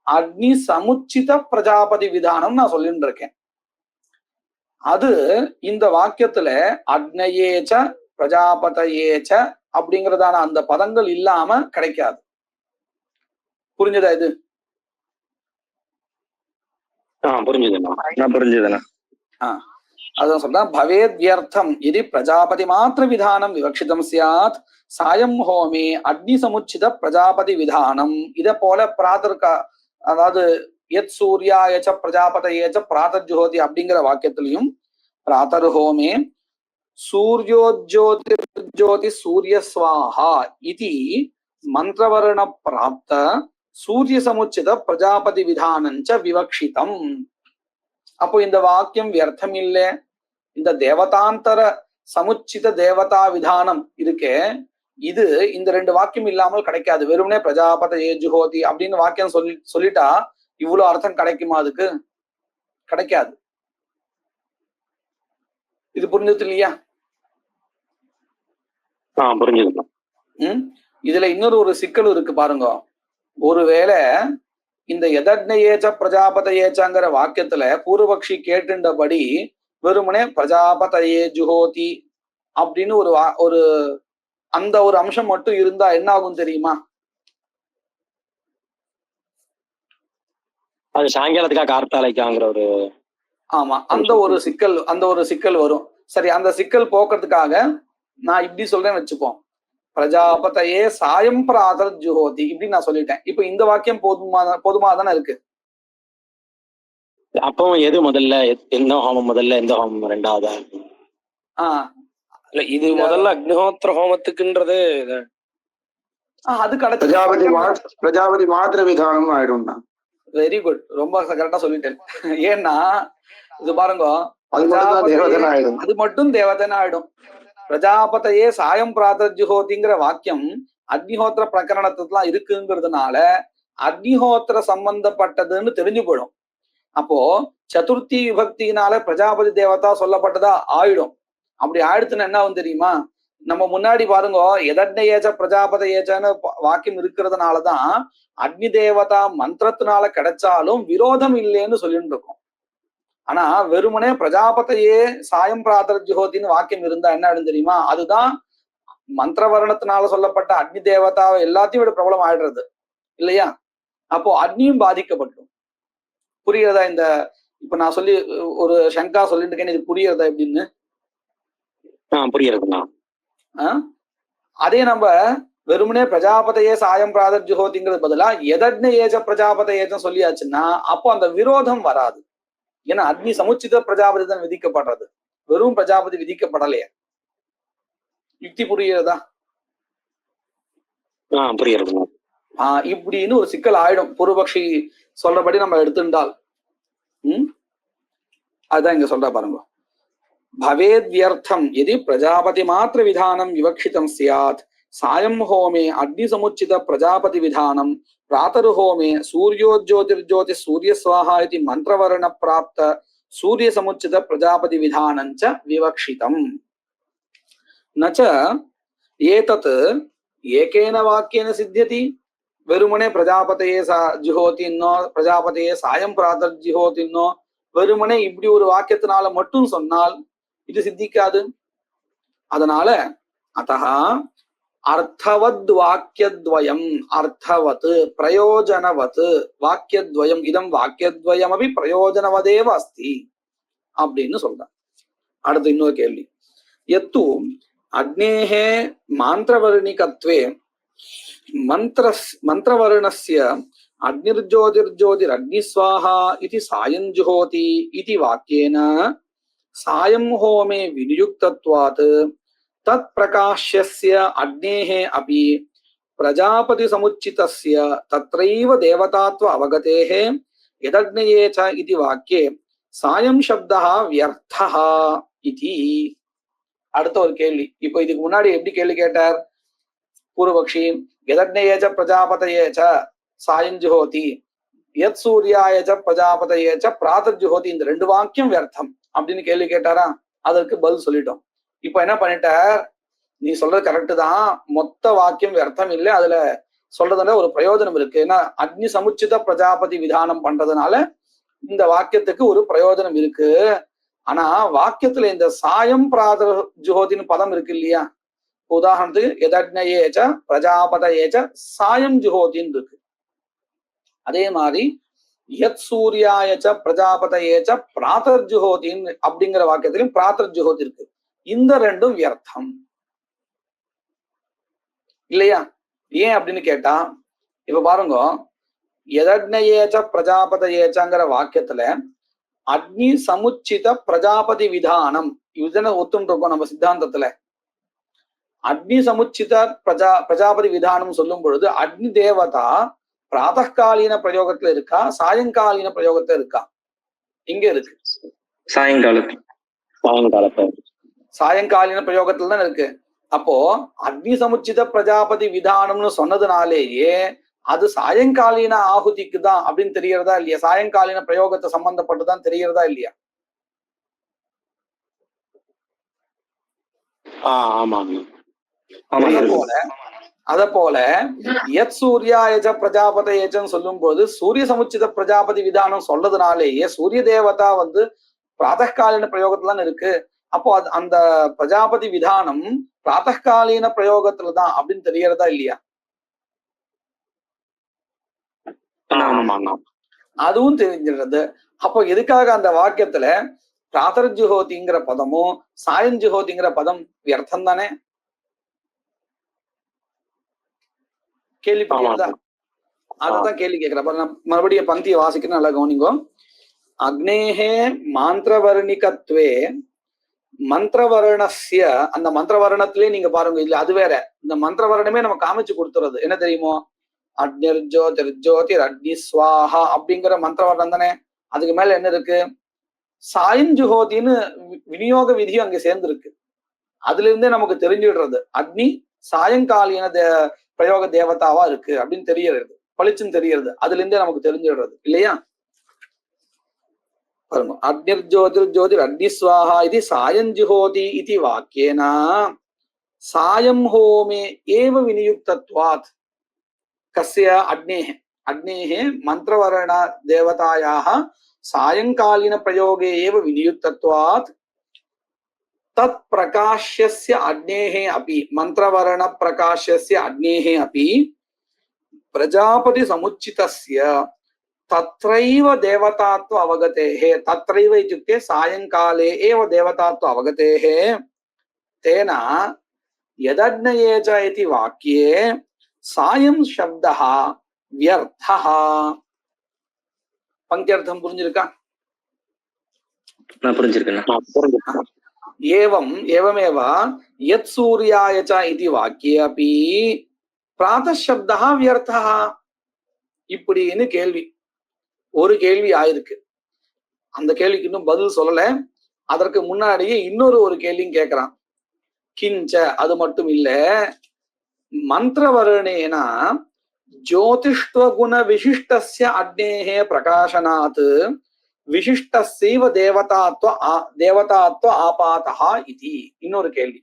அக்னி சமுச்சித பிரஜாபதி விதானம் நான் சொல்லிட்டு இருக்கேன். அது இந்த வாக்கியத்துல அக்னயேச்ச பிரஜாபதயேச்ச அப்படிங்கிறதான அந்த பதங்கள் இல்லாம கிடைக்காது. புரிஞ்சதா இது? புரிஞ்சதுண்ணா. அதான் சொல்றா, பவேத் வியர்த்தம் இது பிரஜாபதி மாத்திர விதானம் விவக்ஷிதம் சியாத் சாயம் ஹோமி அக்னி சமுச்சித பிரஜாபதி விதானம். இத போல பிராதர்கா, அதாவது யத் சூர்யாயச்ச பிரஜாபதயேச்ச பிராதர்ஜுஹோதி அப்படிங்கிற வாக்கியத்திலையும் பிராதர் ஹோமே சூர்யோஜோதி சூரியஸ்வாஹா இது மந்திரவர்ண பிராப்த சூரிய சமுச்சித பிரஜாபதி விதானஞ்ச விவக்ஷிதம். அப்போ இந்த வாக்கியம் வியர்த்தம் இல்லை. இந்த தேவதாந்தர சமுச்சித தேவதா விதானம் இருக்கே, இது இந்த 2 வாக்கியம் இல்லாமல் கிடைக்காது. வெறுமனே பிரஜாபதயே ஜுஹோதி அப்படின்னு வாக்கியம் சொல்லிட்டா இவ்வளவு அர்த்தம் கிடைக்குமா? அதுக்கு கிடைக்காது. இது புரிஞ்சது இல்லையா? புரிஞ்சது. இதுல இன்னொரு ஒரு சிக்கல் இருக்கு பாருங்க. ஒருவேளை இந்த யதக்ஞயேச்ச பிரஜாபதயேச்சங்கிற வாக்கியத்துல பூர்வபக்ஷி கேட்டுண்டபடி வெறுமனே பிரஜாபதயே ஜுஹோதி அப்படின்னு ஒரு அந்த ஒரு அம்சம் மட்டும் இருந்தா என்ன ஆகும் தெரியுமா? அது சாயங்காலத்துக்கா கார்த்தாலைக்காங்கிற ஒரு ஆமா, அந்த ஒரு சிக்கல் வரும். சரி, அந்த சிக்கல் போக்குறதுக்காக நான் இப்படி சொல்றேன்னு வச்சுப்போம், பிரஜாபதையே சாயம் பிராதர் ஜுஹோதி இப்படி நான் சொல்லிட்டேன். இப்ப இந்த வாக்கியம் போதுமா தானே இருக்கு? அப்போ எது முதல்ல, எந்த ஹோமம் முதல்ல, எந்த ஹோமம் ரெண்டாவதா? இல்ல, இது முதல்ல அக்னிஹோத்திர ஹோமத்துக்குன்றது அது கிடைச்ச பிரஜாபதி மாத்திர விதானம் ஆயிடும். வெரி குட், ரொம்ப கரெக்டா சொல்லிட்டேன். ஏன்னா இது பாருங்க, அது மட்டும் தேவதனை ஆயிடும். பிரஜாபதையே சாயம் பிராதர் ஜுஹோதிங்கிற வாக்கியம் அக்னிஹோத்திர பிரகரணத்துலாம் இருக்குங்கிறதுனால அக்னிஹோத்திர சம்பந்தப்பட்டதுன்னு தெரிஞ்சு போயிடும். அப்போ சதுர்த்தி விபக்தியினால பிரஜாபதி தேவதா சொல்லப்பட்டதா ஆயிடும். அப்படி ஆயிடுத்துன்னு என்ன ஆகும் தெரியுமா? நம்ம முன்னாடி பாருங்க, எதட்ன ஏச்ச பிரஜாபத ஏச்சன்னு வாக்கியம் இருக்கிறதுனாலதான் அக்னி தேவதா மந்திரத்தினால கிடைச்சாலும் விரோதம் இல்லைன்னு சொல்லிட்டு இருக்கோம். ஆனா வெறுமனே பிரஜாபதையே சாயம் பிராதர்ஜோதின்னு வாக்கியம் இருந்தா என்ன ஆயிடும் தெரியுமா? அதுதான் மந்திரவர்ணத்தினால சொல்லப்பட்ட அக்னி தேவதாவை எல்லாத்தையும் விட பிரபலம் ஆயிடுறது இல்லையா? அப்போ அக்னியும் பாதிக்கப்படும். புரியுறதா? இந்த இப்ப நான் சொல்லி ஒரு சங்கா சொல்லிட்டு இருக்கேன், இது புரியுறதா எப்படின்னு? புரியுறதுண்ணா. அதே நம்ம வெறுமனே பிரஜாபதையே சாயம் பிராதர்ஜோதிங்கிறது பதிலா எதட்ன ஏஜ பிரஜாபத ஏஜம் சொல்லியாச்சுன்னா அப்போ அந்த விரோதம் வராது. ஏன்னா அக்னி சமுச்சித பிரஜாபதி தான் விதிக்கப்படுறது, வெறும் பிரஜாபதி விதிக்கப்படலையே. யுக்தி புரியுறதா? புரியுறதுண்ணா. இப்படின்னு ஒரு சிக்கல் ஆயிடும் பூர்வபக்ஷி சொல்றபடி நம்ம எடுத்துட்டால். அதுதான் இங்க சொல்ற பாருங்க. பவேத் வியர்த்தம் यदि प्रजापति मात्र विधानं विवक्षितं स्यात् सायं होमे अग्नि समुचित प्रजापति विधानं प्रातर्होमे सूर्योज्योतिर्ज्योति सूर्य स्वाहा इति मंत्रवर्ण प्राप्त सूर्य समुचित प्रजापति विधानं च विवक्षितम्। न च एतत् एकेन वाक्येन सिद्ध्यति। வெறுமனே பிரஜாபதையே ஜுஹோதின்னோ பிரஜாபதையே சாயம் பிராதர் ஜுஹோதின்னோ வெறுமனே இப்படி ஒரு வாக்கியத்தினால மட்டும் சொன்னால் இது சித்திக்காது. அதனால அத்தஹா அர்த்தவத் வாக்கியத்வயம் அர்த்தவத் பிரயோஜனவத் வாக்கியத்வயம் இதம் வாக்கியத்வயம் அபி பிரயோஜனவதேவ அஸ்தி அப்படின்னு சொல்றான். அடுத்து இன்னொரு கேள்வி. எத்து அக்னேஹே மாந்திரவர்ணிகத்வே மந்திரவர்ணஸ்ய அக்னிர்ஜோதிர்ஜோதிரக்னிஸ்வாஹா இதி சாயம் ஜுஹோதி இதி வாக்யேன सायं होमे विनियुक्तत्वात् तत् प्रकाश्यस्य अग्नेः अपि प्रजापति समुच्चितस्य तत्रैव देवतात्व अवगतेः यदग्नये च इति वाक्ये सायं शब्दः व्यर्थः इति। அடுத்த ஒரு கேள்வி. இப்போ இதுக்கு முன்னாடி எப்படி கேள்வி கேட்டார் பூர்வபக்ஷி? यदग्नये च प्रजापतये च सायं जुहोति यत् सूर्याय च प्रजापतये च प्रातर्जुहोति இந்த ரெண்டு வாக்கியம் வியர்த்தம் அப்படின்னு கேள்வி கேட்டாரா? அதற்கு பதில் சொல்லிட்டோம். இப்ப என்ன பண்ணிட்டார்? நீ சொல்றது கரெக்டு தான், மொத்த வாக்கியம் வியர்த்தம் இல்லை, அதுல சொல்றதுல ஒரு பிரயோஜனம் இருக்கு. ஏன்னா அக்னி சமுச்சித பிரஜாபதி விதானம் பண்றதுனால இந்த வாக்கியத்துக்கு ஒரு பிரயோஜனம் இருக்கு. ஆனா வாக்கியத்துல இந்த சாயம் பிராதர் ஜுஹோதின்னு பதம் இருக்கு இல்லையா? உதாரணத்துக்கு எதக்னயேச்ச பிரஜாபதயேச்ச சாயம் ஜுஹோதின்னு இருக்கு. அதே மாதிரி யத் சூர்யாயச்ச பிரஜாபதயேச்ச பிராதர்ஜுஹோதின்னு அப்படிங்கிற வாக்கியத்திலும் பிராதர்ஜுஹோதி இருக்கு. இந்த ரெண்டும் வியர்த்தம் இல்லையா? ஏன் அப்படின்னு கேட்டா, இப்ப பாருங்க, எதக்னயேச்ச பிரஜாபதயேச்சங்கிற வாக்கியத்துல அக்னி சமுச்சித பிரஜாபதி விதானம் இதுதானே ஒத்துன்னு இருக்கோம் நம்ம சித்தாந்தத்துல. அக்னி சமுச்சித பிரஜாபதி விதானம் சொல்லும் பொழுது அக்னி தேவதா பிராதகாலீன பிரயோகத்துல இருக்கா சாயங்காலீன பிரயோகத்துல இருக்கா? இங்க இருக்கு சாயங்காலீன பிரயோகத்துல தான் இருக்கு. அப்போ அக்னி சமுச்சித பிரஜாபதி விதானம்னு சொன்னதுனாலேயே அது சாயங்காலீன ஆகுதிக்கு தான் அப்படின்னு தெரியறதா இல்லையா? சாயங்காலீன பிரயோகத்தை சம்பந்தப்பட்டுதான் தெரியறதா இல்லையா? அத போல யத் சூர்யாயஜ பிரஜாபதயேச்சன்னு சொல்லும் போது சூரிய சமுச்சித பிரஜாபதி விதானம் சொல்றதுனாலேயே சூரிய தேவதா பிராதகாலீன பிரயோகத்துல இருக்கு. அப்போ அந்த பிரஜாபதி விதானம் பிராதகாலீன பிரயோகத்துலதான் அப்படின்னு தெரியறதா இல்லையா? அதுவும் தெரிஞ்சிடுறது. அப்போ எதுக்காக அந்த வாக்கியத்துல பிராதர்ஜுஹோதிங்கிற பதமும் சாயஞ்சுஹோதிங்கிற பதம் வியர்த்தம் தானே? கேள்விப்பட்டீங்களா? அததான் கேள்வி கேட்கிறப்ப மறுபடியும் பந்தியை வாசிக்கணும், நல்லா கவனிங்கோ. அக்னேஹே மாந்திரவர்ணிகத்வே மந்திரவர்ணஸ்ய அந்த மந்திரவர்ணத்திலே நீங்க பாருங்க, இல்ல அது வேற, இந்த மந்திரவர்ணமே நம்ம காமிச்சு கொடுத்துறது என்ன தெரியுமோ? அக்னிர்ஜோதிர்ஜோதிர் அக்னி ஸ்வாஹா அப்படிங்கிற மந்திரவர்ணம் தானே. அதுக்கு மேல என்ன இருக்கு? சாயஞ்சுஹோதின்னு விநியோக விதியும் அங்க சேர்ந்து இருக்கு. அதுல இருந்தே நமக்கு தெரிஞ்சுடுறது அக்னி சாயங்காலீன பிரயோக தேவதாவா இருக்கு அப்படின்னு தெரியறது. பளிச்சுன்னு தெரியறது. அதுல இருந்தே நமக்கு தெரிஞ்சிடுறது இல்லையா? பாருங்க, அக்னிர்ஜோதிர்ஜோதிர் அக்னிஸ்வாஹா இது சாயம் ஜுஹோதி இது வாக்கியேனா சாயம் ஹோமே ஏவ விநியுக்தத்வாத் கஸ்ய அக்னேஹ அக்னேஹ மந்திரவரண தேவதாயாः சாயங்காலின பிரயோगे एव विनियुक्तत्वात् तत् प्रकाश्यस्य अग्नेः अपि मंत्रवर्ण प्रकाश्यस्य अग्नेः अपि प्रजापति समुच्चितस्य तत्रैव देवतात्व अवगतेः तत्रैव इत्युक्ते सायंकाले एव देवतात्व अवगतेः तेन यदग्नये च इति वाक्ये सायं शब्दः व्यर्थः. पंक्त्यर्थं पुरिंजिरुक्का? புரிஞ்சிருக்கேன். एवमेव यत् सूर्याय च इति वाक्ये अपि प्रातः शब्दः व्यर्थः. இப்படின்னு கேள்வி, ஒரு கேள்வி ஆயிருக்கு. அந்த கேள்விக்கு இன்னும் பதில் சொல்லல. அதற்கு முன்னாடியே இன்னொரு கேள்வியும் கேட்கிறான். கிஞ்ச, அது மட்டும் இல்ல, மந்திரவர்ணேனா ஜோதிஷ்வ குண விசிஷ்டஸ்ய அக்னேஹ பிரகாசனாத் விசிஷ்டஸ்யைவ தேவதாத்வ ஆபாதஹ இதி. இன்னொரு கேள்வி.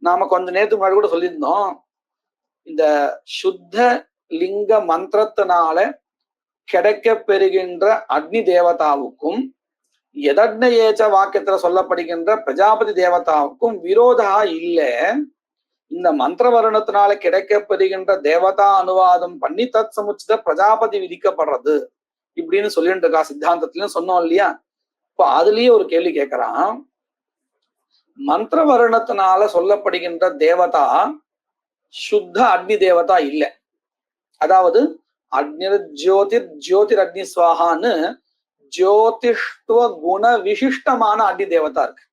நாம கொஞ்ச நேரத்துக்கு முன்னாடி கூட சொல்லியிருந்தோம், இந்த சுத்த லிங்க மந்திரத்தினால கிடைக்க பெறுகின்ற அக்னி தேவதாவுக்கும் எதக்னயேச்ச வாக்கியத்துல சொல்லப்படுகின்ற பிரஜாபதி தேவதாவுக்கும் விரோதா இல்ல. இந்த மந்திரவர்ணத்தினால கிடைக்கப்படுகின்ற தேவதா அனுவாதம் பண்ணி தத் சமுச்சித பிரஜாபதி விதிக்கப்படுறது இப்படின்னு சொல்லிட்டு இருக்கா. சித்தாந்தத்திலும் சொன்னோம் இல்லையா? இப்போ அதுலயே ஒரு கேள்வி கேட்கிறான். மந்திரவர்ணத்தினால சொல்லப்படுகின்ற தேவதா சுத்த அக்னி தேவதா இல்ல. அதாவது அக்னிர் ஜோதிர் அக்னி ஸ்வாகான்னு ஜோதிஷ்வ குண விசிஷ்டமான அக்னி தேவதா இருக்கு.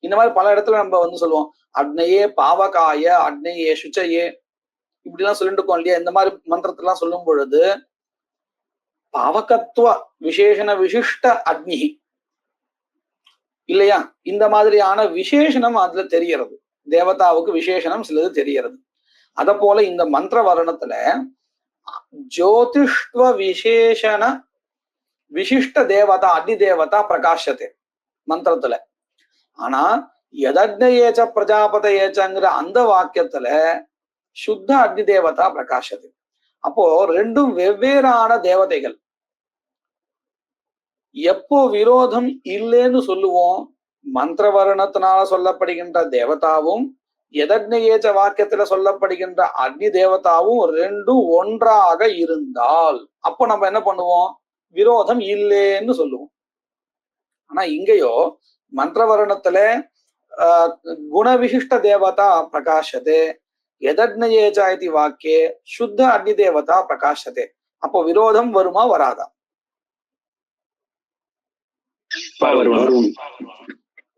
இந்த மாதிரி பல இடத்துல நம்ம சொல்லுவோம், அக்னையே பாவகாய அக்னையே சுச்சையே இப்படி எல்லாம் சொல்லிட்டு இருக்கோம் இல்லையா? இந்த மாதிரி மந்திரத்தெல்லாம் சொல்லும் பொழுது பாவகத்துவ விசேஷண விசிஷ்ட அக்னி இல்லையா? இந்த மாதிரியான விசேஷனம் அதுல தெரியறது. தேவதாவுக்கு விசேஷனம் சிலது தெரியறது. அத போல இந்த மந்திர வர்ணத்துல ஜோதிஷ்வ விசேஷண விசிஷ்ட தேவதா அக்னி தேவதா பிரகாசத்தை மந்திரத்துல. ஆனா எதக்னயேச்ச பிரஜாபதயேச்சங்கிற அந்த வாக்கியத்துல சுத்த அக்னி தேவதா பிரகாசத்தை. அப்போ ரெண்டும் வெவ்வேறான தேவதைகள். எப்போ விரோதம் இல்லைன்னு சொல்லுவோம்? மந்திரவர்ணத்தினால சொல்லப்படுகின்ற தேவதாவும் எதக்னயேச்ச வாக்கியத்துல சொல்லப்படுகின்ற அக்னி தேவதாவும் ரெண்டும் ஒன்றாக இருந்தால் அப்போ நம்ம என்ன பண்ணுவோம்? விரோதம் இல்லைன்னு சொல்லுவோம். ஆனா இங்கேயோ மந்திரவர்ணத்துல குணவிசிஷ்ட தேவதா பிரகாசத்தே எதக்னயேச்ச இதி வாக்கியே சுத்த அக்னி தேவதா பிரகாசத்தே. அப்போ விரோதம் வருமா வராதா?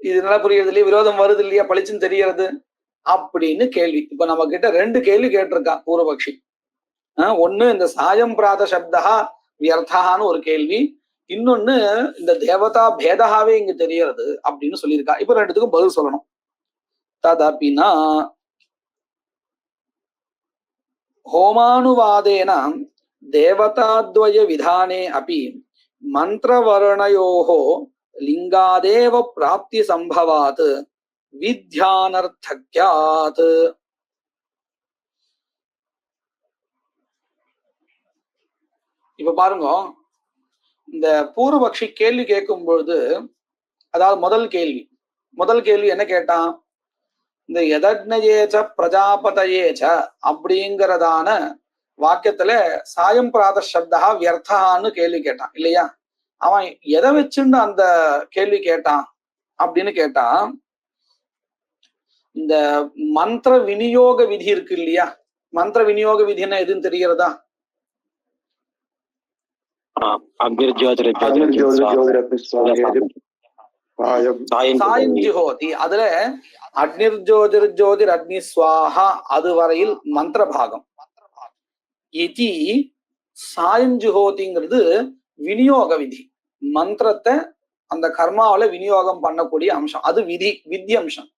இது நல்லா புரியுறது இல்லையா? விரோதம் வருது இல்லையா? பளிச்சுன்னு தெரியறது அப்படின்னு கேள்வி. இப்ப நம்ம கிட்ட ரெண்டு கேள்வி கேட்டிருக்கான் பூர்வபக்ஷி. ஒண்ணு இந்த சாயம் பிராத சப்தா வியர்த்தான்னு ஒரு கேள்வி, இன்னொன்னு இந்த தேவதா பேதகாவே இங்க தெரியறது அப்படின்னு சொல்லியிருக்கா. இப்ப ரெண்டுத்துக்கும் பதில் சொல்லணும். ததபினா ஹோமானுவாதேன தேவதாத்வய விதானே அபி மந்திரவர்ணயோஹோ லிங்காதேவ பிராப்தி சம்பவாத் வித்யானர்த்தக்யாத். இப்ப பாருங்க, இந்த பூர்வபக்ஷி கேள்வி கேட்கும் பொழுது, அதாவது முதல் கேள்வி என்ன கேட்டான்? இந்த எதக்னயேச்ச பிரஜாபதயேச்ச அப்படிங்கிறதான வாக்கியத்துல சாயம் பிராத சப்தா வியர்த்தான்னு கேள்வி கேட்டான் இல்லையா? அவன் எதை வச்சுன்னு அந்த கேள்வி கேட்டான் அப்படின்னு கேட்டா, இந்த மந்திர விநியோக விதி இருக்கு இல்லையா? மந்திர விநியோக விதினா எதுன்னு தெரிகிறதா? சாயஞ்சுஹோதி. அதுல அக்னிர்ஜோதிர் அக்னி ஸ்வாஹா அது வரையில் மந்திர பாகம். இதி சாயஞ்சுஹோதிங்கிறது விநியோக விதி. மந்திரத்தை அந்த கர்மாவில விநியோகம் பண்ணக்கூடிய அம்சம். அது விதி அம்சம்.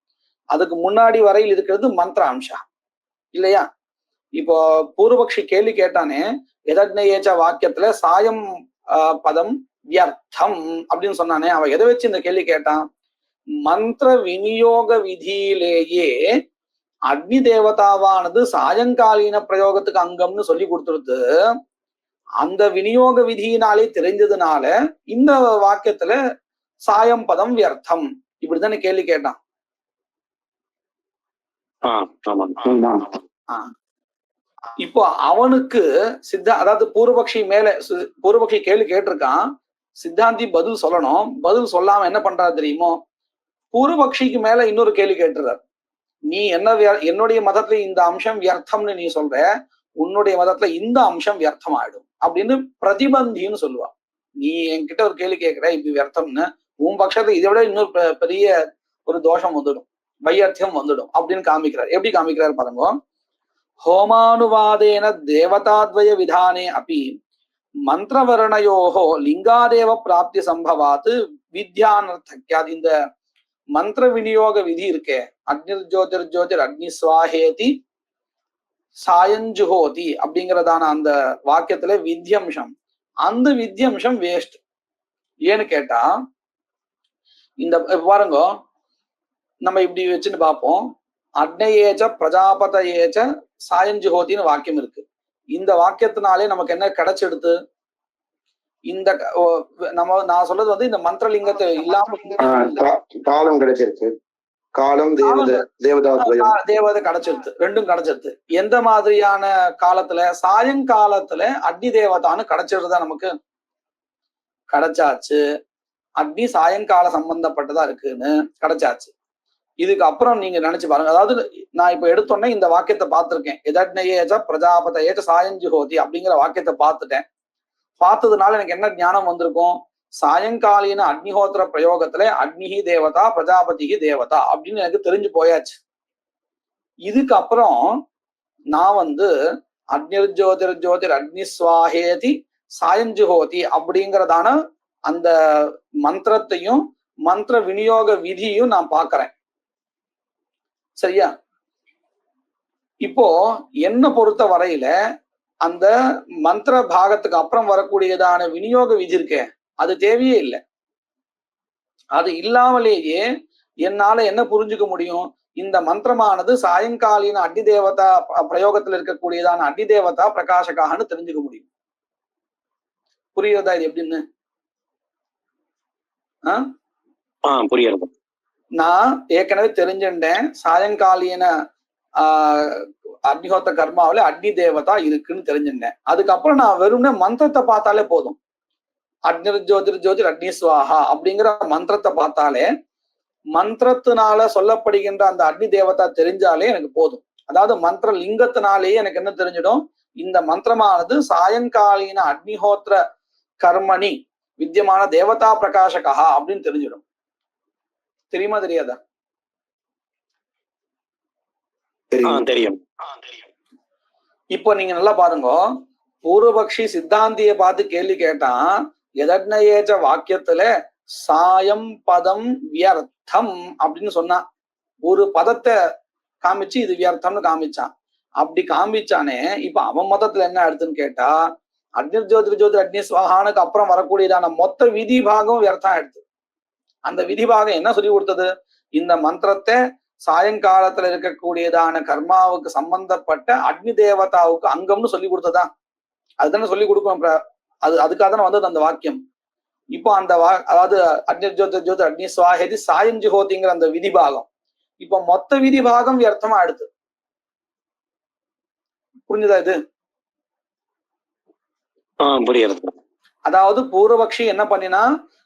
அதுக்கு முன்னாடி வரையில் இருக்கிறது மந்திர அம்சம் இல்லையா? இப்போ பூர்வபக்ஷி கேள்வி கேட்டானே, எதக்னேயேச்ச வாக்கியத்துல சாயம் பதம் வியர்த்தம் அப்படின்னு சொன்னானே, அவன் எதை வச்சு இந்த கேள்வி கேட்டான்? மந்திர விநியோக விதியிலேயே அக்னி தேவதாவானது சாயங்காலீன பிரயோகத்துக்கு அங்கம்னு சொல்லி கொடுத்துருது. அந்த விநியோக விதியினாலே தெரிஞ்சதுனால இந்த வாக்கியத்துல சாயம் பதம் வியர்த்தம் இப்படித்தானே கேள்வி கேட்டான். இப்போ அவனுக்கு அதாவது பூர்வபக்ஷி கேள்வி கேட்டிருக்கான், சித்தாந்தி பதில் சொல்லணும். பதில் சொல்லாம என்ன பண்றாரு தெரியுமோ, பூர்வபக்ஷிக்கு மேல இன்னொரு கேள்வி கேட்டுறார். நீ என்னுடைய மதத்துல இந்த அம்சம் வியர்த்தம்னு நீ சொல்ற, உன்னுடைய மதத்துல இந்த அம்சம் வியர்த்தம் ஆயிடும் அப்படின்னு பிரதிபந்தின்னு சொல்லுவா. நீ என்கிட்ட ஒரு கேள்வி கேட்கிற இது வியர்த்தம்னு, உன் பட்சத்துல இதை விட இன்னொரு பெரிய ஒரு தோஷம் வந்துடும், வையர்த்தியம் வந்துடும் அப்படின்னு காமிக்கிறார். எப்படி காமிக்கிறார் பாருங்க. ஹோமானுவாதேன தேவதாத்வய விதானே அப்படி மந்திரவர்ணயோகோ லிங்காதேவ பிராப்தி சம்பவாத்து வித்யானர்த்தக்யாது. இந்த மந்திர விநியோக விதி இருக்கே, அக்னிர் ஜோதிர் ஜோதிர் அக்னி ஸ்வாஹேதி சாயஞ்சுஹோதி அப்படிங்கிறதான அந்த வாக்கியத்துல வித்யம்சம், அந்த வித்யம்சம் வேஸ்ட். ஏன்னு கேட்டா, இந்த பாருங்க, நம்ம இப்படி வச்சுன்னு பார்ப்போம். அக்னேயேச்ச பிரஜாபதயேச்ச சாயஞ்சுஹோத்தின்னு வாக்கியம் இருக்கு. இந்த வாக்கியத்தினாலே நமக்கு என்ன கிடைச்செடுத்து, இந்த நான் சொல்றது வந்து இந்த மந்திரலிங்கத்தை இல்லாம காலம் கிடைச்சிருக்கு, காலம் தேவதை கிடைச்சிருது, ரெண்டும் கிடைச்சிருது. எந்த மாதிரியான காலத்துல? சாயங்காலத்துல அக்னி தேவதான்னு கிடைச்சிருதா? நமக்கு கிடைச்சாச்சு. அக்னி சாயங்கால சம்பந்தப்பட்டதா இருக்குன்னு கிடைச்சாச்சு. இதுக்கு அப்புறம் நீங்க நினைச்சு பாருங்க. அதாவது நான் இப்ப எடுத்தோன்னே இந்த வாக்கியத்தை பார்த்திருக்கேன், எதக்னேயேச்ச பிரஜாபதயேச்ச சாயஞ்சுஹோதி அப்படிங்கிற வாக்கியத்தை பார்த்துட்டேன். பார்த்ததுனால எனக்கு என்ன ஞானம் வந்திருக்கும்? சாயங்காலீன அக்னிஹோத்திர பிரயோகத்துல அக்னிஹி தேவதா பிரஜாபதிஹி தேவதா அப்படின்னு எனக்கு தெரிஞ்சு போயாச்சு. இதுக்கு அப்புறம் நான் வந்து அக்னிர் ஜோதிர் ஜோதிர் அக்னி ஸ்வாஹேதி சாயஞ்சுஹோதி அப்படிங்கிறதான அந்த மந்திரத்தையும் மந்திர விநியோக விதியும் நான் பார்க்கிறேன். சரியா? இப்போ என்ன பொறுத்த வரையில அந்த மந்திர பாகத்துக்கு அப்புறம் வரக்கூடியதான விநியோக விதி இருக்கே, அது தேவையே இல்லை. அது இல்லாமலேயே என்னால என்ன புரிஞ்சுக்க முடியும்? இந்த மந்திரமானது சாயங்காலீன அக்னி தேவதா பிரயோகத்தில் இருக்கக்கூடியதான அக்னி தேவதா பிரகாசகான்னு தெரிஞ்சுக்க முடியும். புரியுறதா இது எப்படின்னு? புரியுறது. நான் ஏற்கனவே தெரிஞ்சுட்டேன், சாயங்காலீன அக்னிஹோத்திர கர்மாவில அக்னி தேவதா இருக்குன்னு தெரிஞ்சுட்டேன். அதுக்கப்புறம் நான் வெறும்னே மந்திரத்தை பார்த்தாலே போதும். அக்னிர் ஜோதிர் ஜோதிர் அக்னி ஸ்வாஹா அப்படிங்கிற மந்திரத்தை பார்த்தாலே, மந்திரத்தினால சொல்லப்படுகின்ற அந்த அக்னி தேவதா தெரிஞ்சாலே எனக்கு போதும். அதாவது மந்திர லிங்கத்தினாலேயே எனக்கு என்ன தெரிஞ்சிடும்? இந்த மந்திரமானது சாயங்காலீன அக்னிஹோத்திர கர்மணி வித்தியமான தேவதா பிரகாசகா அப்படின்னு தெரிஞ்சிடும். தெரியுமா தெரியாதா? தெரியும். இப்போ நீங்க நல்லா பாருங்க, பூர்வபக்ஷி சித்தாந்தியை பார்த்து கேள்வி கேட்டான். எதக்னேயேச்ச வாக்கியத்துல சாயம் பதம் வியர்த்தம் அப்படின்னு சொன்னான். ஒரு பதத்தை காமிச்சு இது வியர்த்தம்னு காமிச்சான். அப்படி காமிச்சானே, இப்ப அவன் மதத்துல என்ன அடுத்துன்னு கேட்டா, அக்னிர் ஜோதிர் ஜோதிர் அக்னி ஸ்வாஹானுக்கு அப்புறம் வரக்கூடியதான மொத்த விதி பாகம் வியர்த்தம் எடுத்து. அந்த விதி பாகம் என்ன சொல்லி கொடுத்தது? இந்த மந்திரத்தை சாயங்காலத்துல இருக்கக்கூடியதான கர்மாவுக்கு சம்பந்தப்பட்ட அக்னி தேவதாவுக்கு அங்கம்னு சொல்லி கொடுத்ததா? அதுதானே சொல்லி கொடுக்கும். அதுக்காக தானே வந்தது அந்த வாக்கியம். இப்போ அந்த அதாவது அக்னிர் ஜோதிர் ஜோதிர் அக்னி ஸ்வாஹேதி சாயஞ்சுஹோதிங்கிற அந்த விதி பாகம், இப்போ மொத்த விதி பாகம் வியர்த்தமா எடுத்து. புரிஞ்சுதா இது? புரியுறது. அதாவது பூர்வபக்ஷி என்ன பண்ணினா,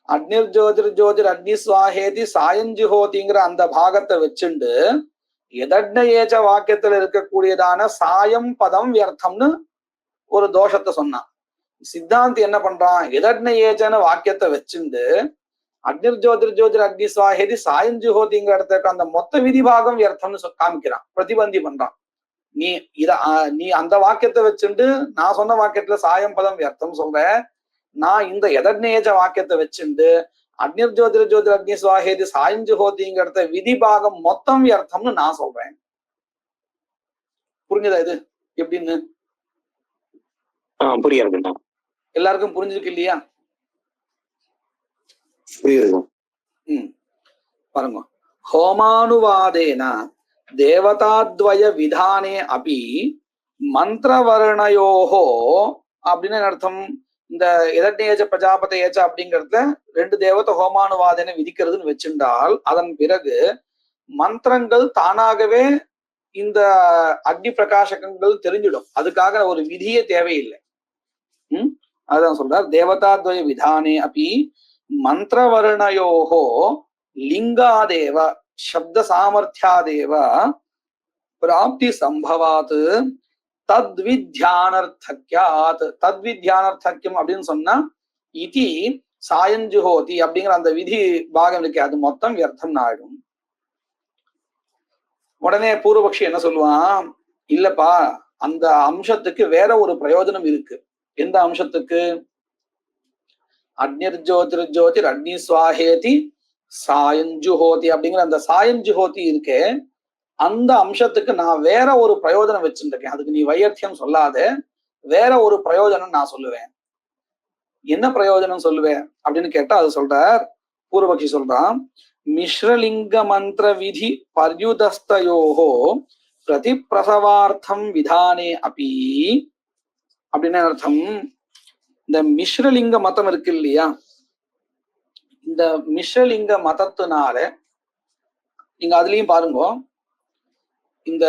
அக்னிர் ஜோதிர் ஜோதிர் அக்னி ஸ்வாஹேதி சாயஞ்சுஹோதிங்கிற அந்த பாகத்தை வச்சுண்டு எதக்னேயேச்ச வாக்கியத்துல இருக்கக்கூடியதான சாயம் பதம் வியர்த்தம்னு ஒரு தோஷத்தை சொன்னான். சித்தாந்தி என்ன பண்றான்? எதக்னேயேச்சன வாக்கியத்தை வச்சுண்டு அக்னிர் ஜோதிர் ஜோதிர் அக்னி ஸ்வாஹேதி சாயஞ்சுஹோதிங்கிற இடத்துக்கு அந்த மொத்த விதி பாகம் வியர்த்தம்னு காமிக்கிறான், பிரதிபந்தி பண்றான். நீ அந்த வாக்கியத்தை வச்சுண்டு நான் சொன்ன வாக்கியத்துல சாயம் பதம் வியர்த்தம் சொல்ற, நான் இந்த எதக்னேயேச்ச வாக்கியத்தை வச்சுண்டு அக்னிர் ஜோதிர் ஜோதிர் அக்னி ஸ்வாஹேதி சாயஞ்சுஹோதிங்கிறத விதி பாகம் மொத்தம் வியர்த்தம்னு நான் சொல்றேன். புரிஞ்சுதா இது? எப்படின்னு புரியுதுண்ணா. எல்லாருக்கும் புரிஞ்சிருக்கு இல்லையா? புரியுது. பாருங்க, ஹோமானுவாதேன தேவதாத்வய விதானே அபி மந்திரவர்ணயோஹோ அப்படின்னு அர்த்தம். இந்த எதட்டேஜ பிரஜாபதேஜ அப்படிங்கிறதுல 2 தேவதை ஹோமானுவாதேன விதிக்கிறதுன்னு வச்சிருந்தால் அதன் பிறகு மந்திரங்கள் தானாகவே இந்த அக்னி பிரகாசகங்கள் தெரிஞ்சிடும். அதுக்காக ஒரு விதியே தேவையில்லை. அதான் சொல்றார், தேவதாத்வய விதானே அப்படி மந்திரவர்ணயோஹோ லிங்காதேவ சப்த சாமர்த்தியாதேவ பிராப்தி சம்பவாத் தத்வித்யானர்த்தக்யாத். தத்வித்யானர்த்தக்யம் அப்படின்னு சொன்னா இதி சாயஞ்சுஹோதி அப்படிங்கிற அந்த விதி பாகம் இருக்கு, அது மொத்தம் வியர்த்தம் ஆயிடும். உடனே பூர்வபக்ஷி என்ன சொல்லுவான், இல்லப்பா அந்த அம்சத்துக்கு வேற ஒரு பிரயோஜனம் இருக்கு. எந்த அம்சத்துக்கு? அக்னிர்ஜோதிர்ஜோதிர் அக்னி சுவாஹேதி சாயஞ்சுஹோதி அப்படிங்கிற அந்த சாயஞ்சுஹோதி இருக்கே, அந்த அம்சத்துக்கு நான் வேற ஒரு பிரயோஜனம் வச்சுருக்கேன். அதுக்கு நீ வையர்த்தியம் சொல்லாத, வேற ஒரு பிரயோஜனம் நான் சொல்லுவேன். என்ன பிரயோஜனம் சொல்லுவேன் அப்படின்னு கேட்டா அது சொல்றார், பூர்வபக்ஷி சொல்றான், மிஸ்ரலிங்க மந்திர விதி பர்யுதஸ்தயோஹோ பிரதி பிரசவார்த்தம் விதானே அப்பி. அப்படின்னு அர்த்தம், இந்த மிஸ்ரலிங்க மதம் இருக்கு இல்லையா, இந்த மிஸ்ரலிங்க மதத்தினால நீங்க அதுலயும் பாருங்க, இந்த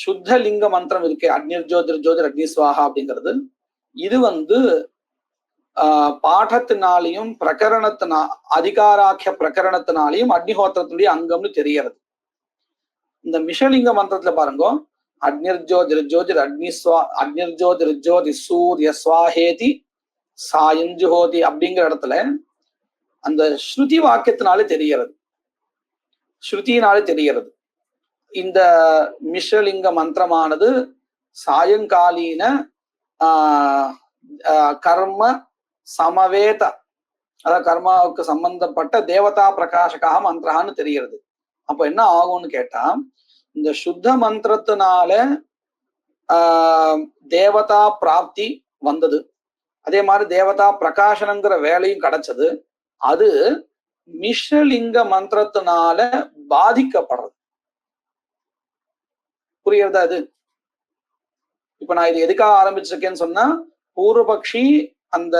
சுத்த லிங்க மந்திரம் இருக்கு அக்னிர்ஜோதிர் ஜோதிர் அக்னி சுவாஹா அப்படிங்கிறது, இது பாடத்தினாலையும் பிரகரணத்தினா அதிகாராக்கிய பிரகரணத்தினாலையும் அக்னிஹோத்திரத்தினுடைய அங்கம்னு தெரியறது. இந்த மிஷலிங்க மந்திரத்துல பாருங்க, அக்னிர்ஜோதிர் ஜோதிர் அக்னிர்ஜோதிர் ஜோதி சூரிய சுவாஹேதி சாயஞ்சுஹோதி அப்படிங்கிற இடத்துல அந்த ஸ்ருதி வாக்கியத்தினாலே தெரியறது, ஸ்ருதியினாலே தெரியறது. இந்த மிஷலிங்க மந்திரமானது சாயங்காலீன கர்ம சமவேத, அதாவது கர்மாவுக்கு சம்பந்தப்பட்ட தேவதா பிரகாசகாக மந்திரான்னு தெரிகிறது. அப்ப என்ன ஆகும்னு கேட்டா, இந்த சுத்த மந்திரத்தினால தேவதா பிராப்தி வந்தது, அதே மாதிரி தேவதா பிரகாசனங்கிற வேலையும் கிடைச்சது. அது மிஷலிங்க மந்திரத்தினால பாதிக்கப்படுறது. புரியுறதா? இது இப்ப நான் இது எதுக்காக ஆரம்பிச்சிருக்கேன்னு சொன்னா, பூர்வபக்ஷி அந்த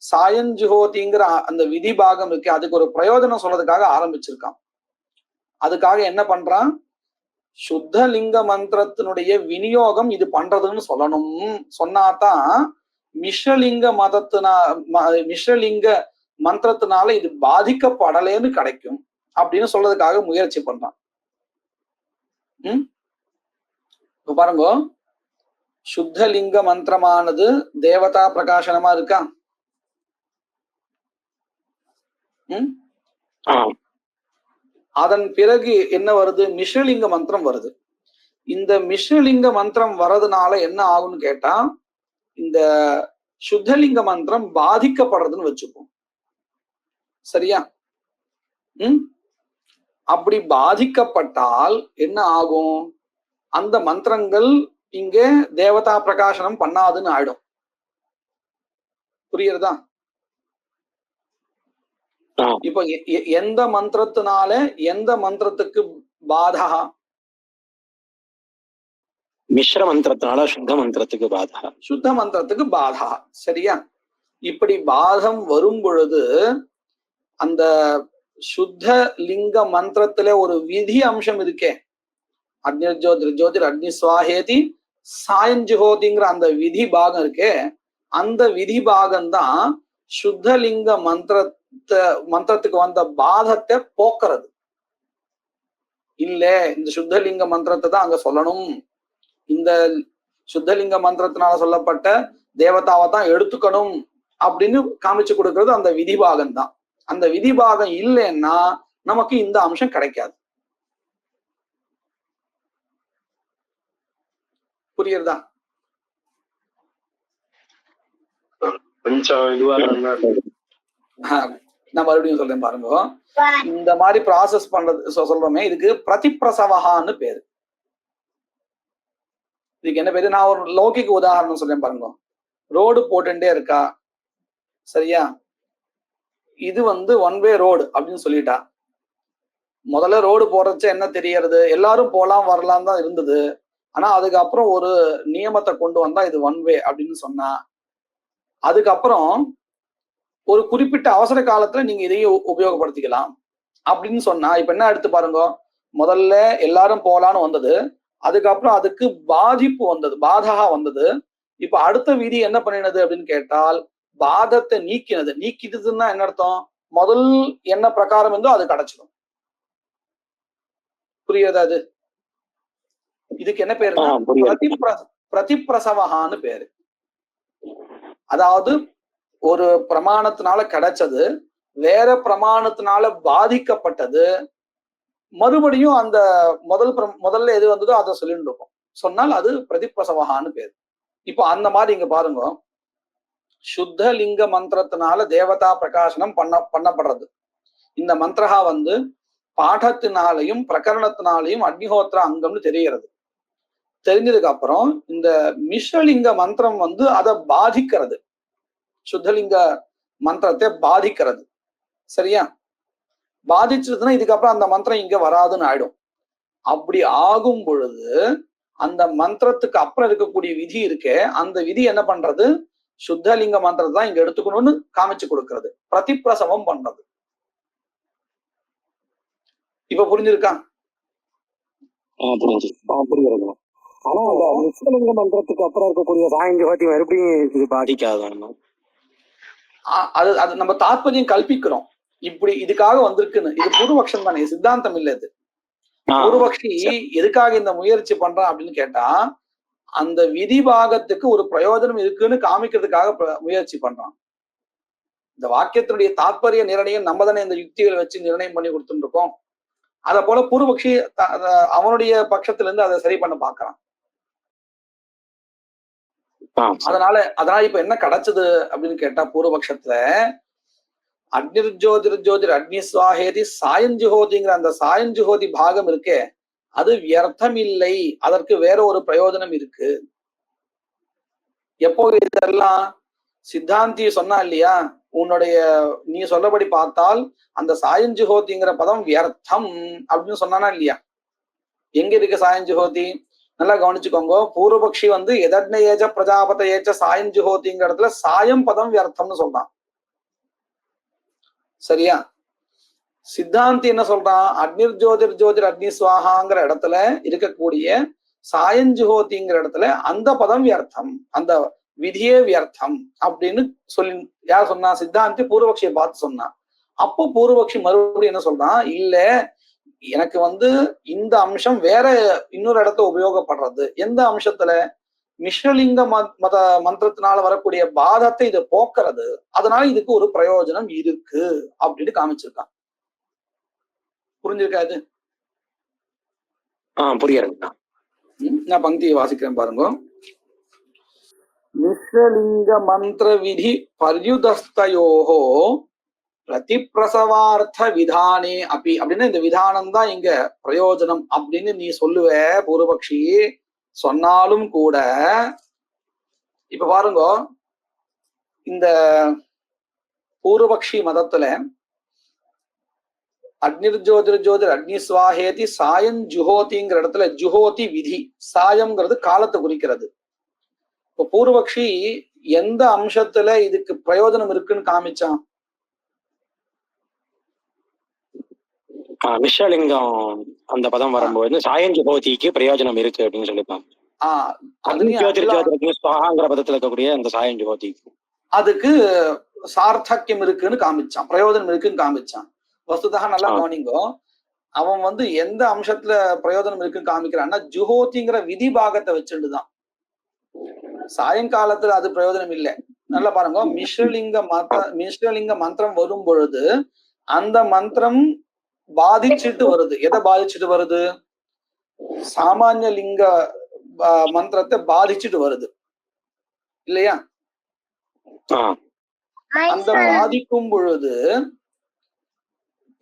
சாயஞ்சுஹோதிங்கிற அந்த விதி பாகம் இருக்கு, அதுக்கு ஒரு பிரயோஜனம் சொல்றதுக்காக ஆரம்பிச்சிருக்கான். அதுக்காக என்ன பண்றான், சுத்த லிங்க மந்திரத்தினுடைய விநியோகம் இது பண்றதுன்னு சொல்லணும். சொன்னாதான் மிஷலிங்க மிஷலிங்க மந்திரத்தினால இது பாதிக்கப்படலேன்னு கிடைக்கும் அப்படின்னு சொல்றதுக்காக முயற்சி பண்றான். இப்ப பாருங்க, சுத்த லிங்க மந்திரமானது தேவதா பிரகாசனமா இருக்கா? அதன் பிறகு என்ன வருது, மிஸ்ரலிங்க மந்திரம் வருது. இந்த மிஸ்ரலிங்க மந்திரம் வர்றதுனால என்ன ஆகும்னு கேட்டா, இந்த சுத்தலிங்க மந்திரம் பாதிக்கப்படுறதுன்னு வச்சுப்போம். சரியா? அப்படி பாதிக்கப்பட்டால் என்ன ஆகும், அந்த மந்திரங்கள் இங்கே தேவதா பிரகாசனம் பண்ணாதுன்னு ஆயிடும். புரியுறதா? இப்ப எந்த மந்திரத்தினால எந்த மந்திரத்துக்கு பாதா? மிஸ்ர மந்திரத்தினால சுத்த மந்திரத்துக்கு பாதா. சுத்த மந்திரத்துக்கு பாதா. சரியா? இப்படி பாதம் வரும் பொழுது அந்த சுத்த லிங்க மந்திரத்துல ஒரு விதி அம்சம் இருக்கே, அக்னிர்ஜோதிர் ஜோதிர் அக்னி சுவாஹேதி சாயஞ்சுஹோதிங்கிற அந்த விதி பாகம் இருக்கே, அந்த விதி பாகம்தான் சுத்தலிங்க மந்திரத்துக்கு வந்த பாதத்தை போக்குறது. இல்ல, இந்த சுத்தலிங்க மந்திரத்தை தான் அங்க சொல்லணும், இந்த சுத்தலிங்க மந்திரத்தினால சொல்லப்பட்ட தேவதாவை தான் எடுத்துக்கணும் அப்படின்னு காமிச்சு கொடுக்கறது அந்த விதிபாகம் தான். அந்த விதிபாகம் இல்லைன்னா நமக்கு இந்த அம்சம் கிடைக்காது. புரியுறதா? நான் மறுபடியும் சொல்றேன் பாருங்க, இந்த மாதிரி ப்ராசஸ் பண்றது சொல்றோமே, இதுக்கு பிரதிப்பிரசவகான்னு பேரு. இதுக்கு என்ன பேரு? நான் ஒரு லௌகிக உதாரணம் சொல்றேன் பாருங்க. ரோடு போட்டுட்டே இருக்கா, சரியா? இது வந்து ஒன் வே ரோடு அப்படின்னு சொல்லிட்டா. முதல்ல ரோடு போடுறச்ச என்ன தெரியறது? எல்லாரும் போலாம் வரலாம் தான் இருந்தது. ஆனா அதுக்கப்புறம் ஒரு நியமத்தை கொண்டு வந்தா இது ஒன் வே அப்படின்னு சொன்னா, அதுக்கப்புறம் ஒரு குறிப்பிட்ட அவசர காலத்துல நீங்க இதையும் உபயோகப்படுத்திக்கலாம் அப்படின்னு சொன்னா, இப்ப என்ன எடுத்து பாருங்க. முதல்ல எல்லாரும் போலான்னு வந்தது, அதுக்கப்புறம் அதுக்கு பாதிப்பு வந்தது, பாதகா வந்தது. இப்ப அடுத்த விதி என்ன பண்ணினது அப்படின்னு கேட்டால், பாதத்தை நீக்கினது. நீக்கிட்டதுன்னா என்ன அர்த்தம்? முதல் என்ன பிரகாரம் இருந்தோ அது கிடைச்சிடும். புரியுதா? அது இதுக்கு என்ன பேருன்னா பிரதிப்பிரசவகான்னு பேரு. அதாவது ஒரு பிரமாணத்தினால கிடைச்சது வேற பிரமாணத்தினால பாதிக்கப்பட்டது, மறுபடியும் அந்த முதல்ல எது வந்ததோ அதை சொல்லிட்டு இருக்கும். சொன்னால் அது பிரதிப்பிரசவகான்னு பேரு. இப்போ அந்த மாதிரி இங்க பாருங்க, சுத்த லிங்க மந்திரத்தினால தேவதா பிரகாசனம் பண்ணப்படுறது. இந்த மந்திரஹா வந்து பாடத்தினாலையும் பிரகரணத்தினாலையும் அக்னிஹோத்திர அங்கம்னு தெரிகிறது. தெரிஞ்சதுக்கு அப்புறம் இந்த மிஸ்ரலிங்க மந்திரம் வந்து அதை பாதிக்கிறது, சுத்தலிங்க மந்திரத்தை பாதிக்கிறது. சரியா? பாதிச்சிருதுன்னா இதுக்கப்புறம் அந்த மந்திரம் இங்க வராதுன்னு ஆயிடும். அப்படி ஆகும் பொழுது அந்த மந்திரத்துக்கு அப்புறம் இருக்கக்கூடிய விதி இருக்கே, அந்த விதி என்ன பண்றது? சுத்தலிங்க மந்திரத்தை தான் இங்க எடுத்துக்கணும்னு காமிச்சு கொடுக்கிறது, பிரதிப்பிரசவம் பண்றது. இப்ப புரிஞ்சிருக்கா? புரியுது. ஆனா அந்த மிஸ்ரலிங்க மந்திரத்துக்கு அப்புறம் இருக்கக்கூடிய சாயஞ்சோதி மறுபடியும் இது பாதிக்காதான். அது அது நம்ம தாற்பயம் கல்பிக்கிறோம், இப்படி இதுக்காக வந்திருக்குன்னு. இது பூர்வபக்ஷம் தானே, சித்தாந்தம் இல்ல இது. பூர்வபக்ஷி எதுக்காக இந்த முயற்சி பண்றான் அப்படின்னு கேட்டா, அந்த விதி பாகத்துக்கு ஒரு பிரயோஜனம் இருக்குன்னு காமிக்கிறதுக்காக முயற்சி பண்றான். இந்த வாக்கியத்தினுடைய தாற்பரிய நிர்ணயம் நம்ம தானே இந்த யுக்திகளை வச்சு நிர்ணயம் பண்ணி கொடுத்துட்டு இருக்கோம். அத போல பூர்வபக்ஷி அவனுடைய பட்சத்துல இருந்து அதை சரி பண்ண பாக்குறான். அதனால இப்ப என்ன கிடைச்சது அப்படின்னு கேட்டா, பூர்வபக்ஷத்துல அக்னிர்ஜோதிர் அக்னிஸ்வாஹேதி சாயஞ்சுஹோதிங்கிற அந்த சாயஞ்சுஹோதி பாகம் இருக்கே, அது வியர்த்தம் இல்லை, அதற்கு வேற ஒரு பிரயோஜனம் இருக்கு. எப்போ இதெல்லாம் சித்தாந்தி சொன்னா இல்லையா, உன்னுடைய நீ சொல்லபடி பார்த்தால் அந்த சாயஞ்சுஹோதிங்கிற பதம் வியர்த்தம் அப்படின்னு சொன்னானா இல்லையா? எங்க இருக்கு சாயஞ்சுஹோதி? நல்லா கவனிச்சுக்கோங்க. பூர்வபக்ஷி வந்து எதட்ன ஏஜ பிரஜாபத ஏச்ச சாயஞ்சுஹோதிங்கிற இடத்துல சாயம் பதம் வியர்த்தம்னு சொல்றான். சரியா? சித்தாந்தி என்ன சொல்றான்? அக்னிர்ஜோதிர் அக்னிஸ்வாஹாங்கிற இடத்துல இருக்கக்கூடிய சாயஞ்சுஹோதிங்கிற இடத்துல அந்த பதம் வியர்த்தம், அந்த விதியே வியர்த்தம் அப்படின்னு சொல்லி யார் சொன்னா? சித்தாந்தி பூர்வபக்ஷியை பார்த்து சொன்னான். அப்போ பூர்வபக்ஷி மறுபடியும் என்ன சொல்றான்? இல்ல, எனக்கு வந்து இந்த அம்சம் வேற இன்னொரு இடத்த உபயோகப்படுறது. எந்த அம்சத்துல? மிஸ்ரலிங்க மந்திரத்தினால வரக்கூடிய பாதத்தை இதை போக்குறது, அதனால இதுக்கு ஒரு பிரயோஜனம் இருக்கு அப்படின்னு காமிச்சிருக்கான். புரிஞ்சிருக்காது? புரியுதுண்ணா. நான் பங்கியை வாசிக்கிறேன் பாருங்க. மிஸ்ரலிங்க மந்திர விதி பர்யுதஸ்தயோஹோ பிரதிப்பிரசவார்த்த விதானே அப்படி அப்படின்னு இந்த விதானம் தான் இங்க பிரயோஜனம் அப்படின்னு நீ சொல்லுவ பூர்வபக்ஷி. சொன்னாலும் கூட இப்ப பாருங்க, இந்த பூர்வபக்ஷி மதத்துல அக்னிர்ஜோதிர் அக்னிஸ்வாஹேதி சாயம் ஜுஹோதிங்கிற இடத்துல ஜுஹோதி விதி, சாயம்ங்கிறது காலத்தை குறிக்கிறது. இப்போ பூர்வபக்ஷி எந்த அம்சத்துல இதுக்கு பிரயோஜனம் இருக்குன்னு காமிச்சான்? மிஸ்ரலிங்கம் அந்த பதம் வரும்போது சாயஞ்சுஹோதிக்கு பிரயோஜனம் இருக்கு அப்படின்னு சொல்லிப்பாங்க. பதத்துல இருக்கக்கூடிய அந்த சாயஞ்சுஹோதி அதுக்கு சார்த்தக்கியம் இருக்குன்னு காமிச்சான், பிரயோஜனம் இருக்குன்னு காமிச்சான். வஸ்துதாக நல்லா கவனிங்கோ. அவன் வந்து எந்த அம்சத்துல பிரயோஜனம் இருக்குன்னு காமிக்கிறான்னா ஜுஹோதிங்கிற விதி பாகத்தை வச்சுட்டுதான். சாயங்காலத்துல அது பிரயோஜனம் இல்லை. நல்லா பாருங்க, மிஸ்ரலிங்க மந்திரம் வரும் பொழுது அந்த மந்திரம் பாதிச்சுட்டு வருது. எதை பாதிச்சுட்டு வருது? சாமானிய லிங்க மந்திரத்தை பாதிச்சுட்டு வருது இல்லையா? அந்த பாதிக்கும் பொழுது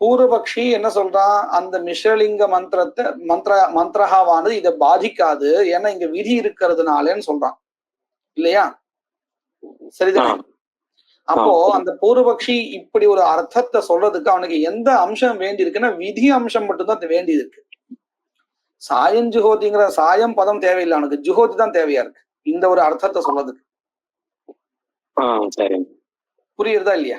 பூர்வபக்ஷி என்ன சொல்றான், அந்த மிஸ்ரலிங்க மந்திரஹாவானது இதை பாதிக்காது, ஏன்னா இங்க விதி இருக்கிறதுனாலன்னு சொல்றான் இல்லையா? சரிதானே? அப்போ அந்த பூர்வபக்ஷி இப்படி ஒரு அர்த்தத்தை சொல்றதுக்கு அவனுக்கு எந்த அம்சம் வேண்டி இருக்குன்னா விதி அம்சம் மட்டும்தான் வேண்டி இருக்கு. சாயம் ஜுஹோதிங்கிற சாயம் பதம் தேவையில்லை, அவனுக்கு ஜுஹோதி தான் தேவையா இருக்கு இந்த ஒரு அர்த்தத்தை சொல்றதுக்கு. புரியுறதா இல்லையா?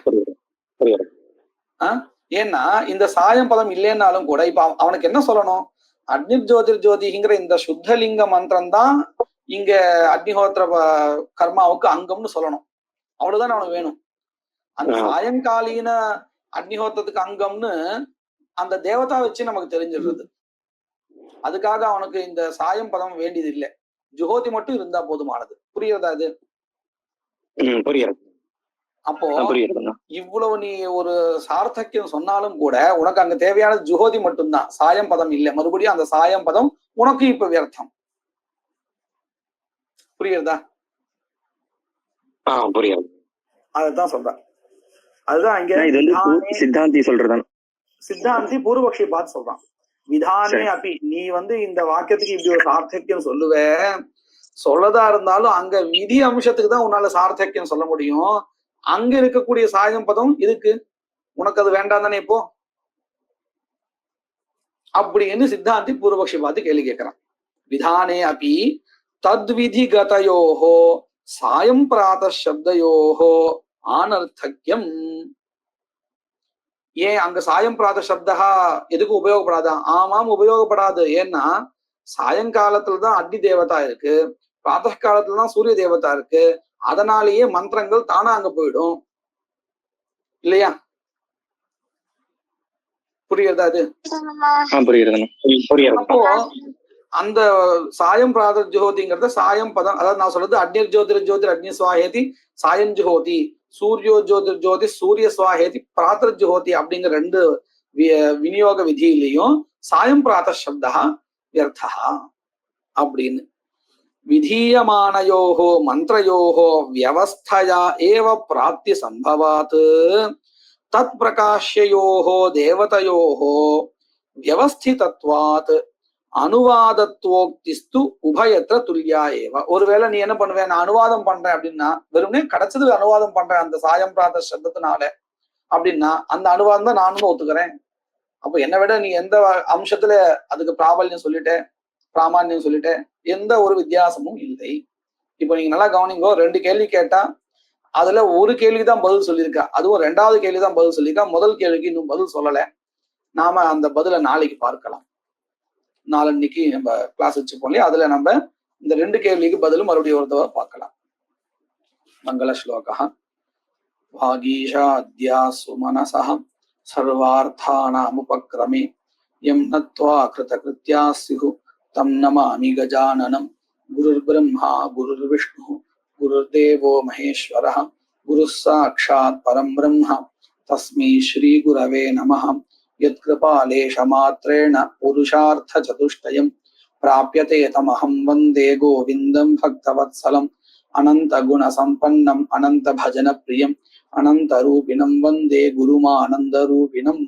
ஏன்னா இந்த சாயம் பதம் இல்லைன்னாலும் கூட இப்ப அவனுக்கு என்ன சொல்லணும், அக்னிர் ஜோதிர் ஜோதிங்கிற இந்த சுத்தலிங்க மந்திரம் தான் இங்க அக்னிஹோத்திர கர்மாவுக்கு அங்கம்னு சொல்லணும். அவ்வளவுதான் அவனுக்கு வேணும். அந்த சாயங்காலீன அக்னிஹோத்திரத்துக்கு அங்கம்னு அந்த தேவதா வச்சு நமக்கு தெரிஞ்சிடுறது. அதுக்காக அவனுக்கு இந்த சாயம் பதம் வேண்டியது இல்லை, ஜுஹோதி மட்டும் இருந்தா போதுமானது. புரியுறதா இது? அப்போ இவ்வளவு நீ ஒரு சார்த்தக்கியம் சொன்னாலும் கூட உனக்கு அங்க தேவையானது ஜுஹோதி மட்டும்தான், சாயம் பதம் இல்லை. மறுபடியும் அந்த சாயம் பதம் உனக்கு இப்ப வியர்த்தம். புரியுறதா? புரியாது. அதுதான் சொல்றேன். அதுதான் இங்க சித்தாந்தி சொல்றதான். சித்தாந்தி பூர்வபக்ஷி பார்த்து சொல்றான், விதானே அப்படி நீ இந்த வாக்கியத்துக்கு இப்படி ஒரு சார்த்தக்கியம் சொல்லுவ, சொல்லதா இருந்தாலும் அங்க விதி அம்சத்துக்கு தான் உன்னால சார்த்தக்கியம் சொல்ல முடியும். அங்க இருக்கக்கூடிய சாயம் பதம் இதுக்கு உனக்கு அது வேண்டாம் தானே இப்போ அப்படின்னு சித்தாந்தி பூர்வபக்ஷி பார்த்து கேள்வி கேட்கிறான். விதானே அப்படி தத்விதிகதயோஹோ சாயம் பிராத சப்தயோஹோ ஆனர்த்தக்கியம். ஏன் அங்க சாயம் பிராத சப்தா எதுக்கு உபயோகப்படாதா? ஆமாம் உபயோகப்படாது. ஏன்னா சாயங்காலத்துலதான் அக்னி தேவதா இருக்கு, பிராத காலத்துலதான் சூரிய தேவதா இருக்கு. அதனாலேயே மந்திரங்கள் தானா அங்க போயிடும் இல்லையா? புரியுறதா அது? அப்போ அந்த சாயம் பிராத ஜோதிங்கிறத சாயம் பதம், அதாவது நான் சொல்றது அக்னிர் ஜோதிர் ஜோதிர் அக்னி சுவாஹேதி சாயம் ஜோதி, சூரியோ ஜோதிர் ஜோதி சூரிய சுவாஹேதி பிராத்தர் ஜோதி அப்படிங்கிற ரெண்டு விநியோக விதியிலையும் சாயம் பிராத சப்தா வியர்த்தா அப்படின்னு. விதீயமானயோஹோ மந்திரயோஹோ வியவஸ்தயா ஏவ பிராப்தி சம்பவாத் தத் பிரகாஷ்யயோஹோ தேவதயோஹோ வியவஸ்திதத்வாத் அனுவாதத்துவோக்திஸ்து உபயத்திர துல்லியா ஏவ. ஒருவேளை நீ என்ன பண்ணுவேன், நான் அனுவாதம் பண்றேன் அப்படின்னா வெறுமனே கிடைச்சது அனுவாதம் பண்றேன் அந்த சாயம் பிராத சப்தத்தினால அப்படின்னா அந்த அனுவாதம் தான் நானும் ஒத்துக்கிறேன். அப்ப என்னை விட நீ எந்த அம்சத்துல அதுக்கு பிராபல்யம் சொல்லிட்டேன், பிராமான்யம் சொல்லிட்டேன், எந்த ஒரு வித்தியாசமும் இல்லை. இப்போ நீங்க நல்லா கவனிங்கோ, 2 கேள்வி கேட்டா அதுல ஒரு கேள்விதான் பதில் சொல்லியிருக்கா, அதுவும் 2வது கேள்விதான் பதில் சொல்லியிருக்கா, முதல் கேள்விக்கு இன்னும் பதில் சொல்லல. நாம அந்த பதில நாளைக்கு பார்க்கலாம். நாளன்னைக்கு நம்ம கிளாஸ் வச்சுப்போம் இல்லையா, அதுல நம்ம இந்த 2 கேள்விக்கு பதிலும் மறுபடியும் ஒரு தடவை பார்க்கலாம். மங்கள ஸ்லோகா. வாகீஷாத்யா சுமனசஹ சர்வார்த்தானாமுபக்ரமே யம் நத்வா கிருதகிருத்யா ஸ்யுஹு தம் நமாமி கஜானனம். குருர் பிரம்மா குருர் விஷ்ணு குருர்தேவோ மகேஸ்வரः குருः சாக்ஷாத் பரம் பிரம்ம தஸ்மை ஸ்ரீ குரவே நமः. யத்கிருபாலேஷமாத்ரேண புருஷார்த்த சதுஷ்டயம் பிராப்யதே தமஹம் வந்தே கோவிந்தம் பக்தவத்சலம். அனந்த குண சம்பன்னம் அனந்த பஜன பிரியம் அனந்த ரூபிணம் வந்தே குருமானந்த ரூபிணம்.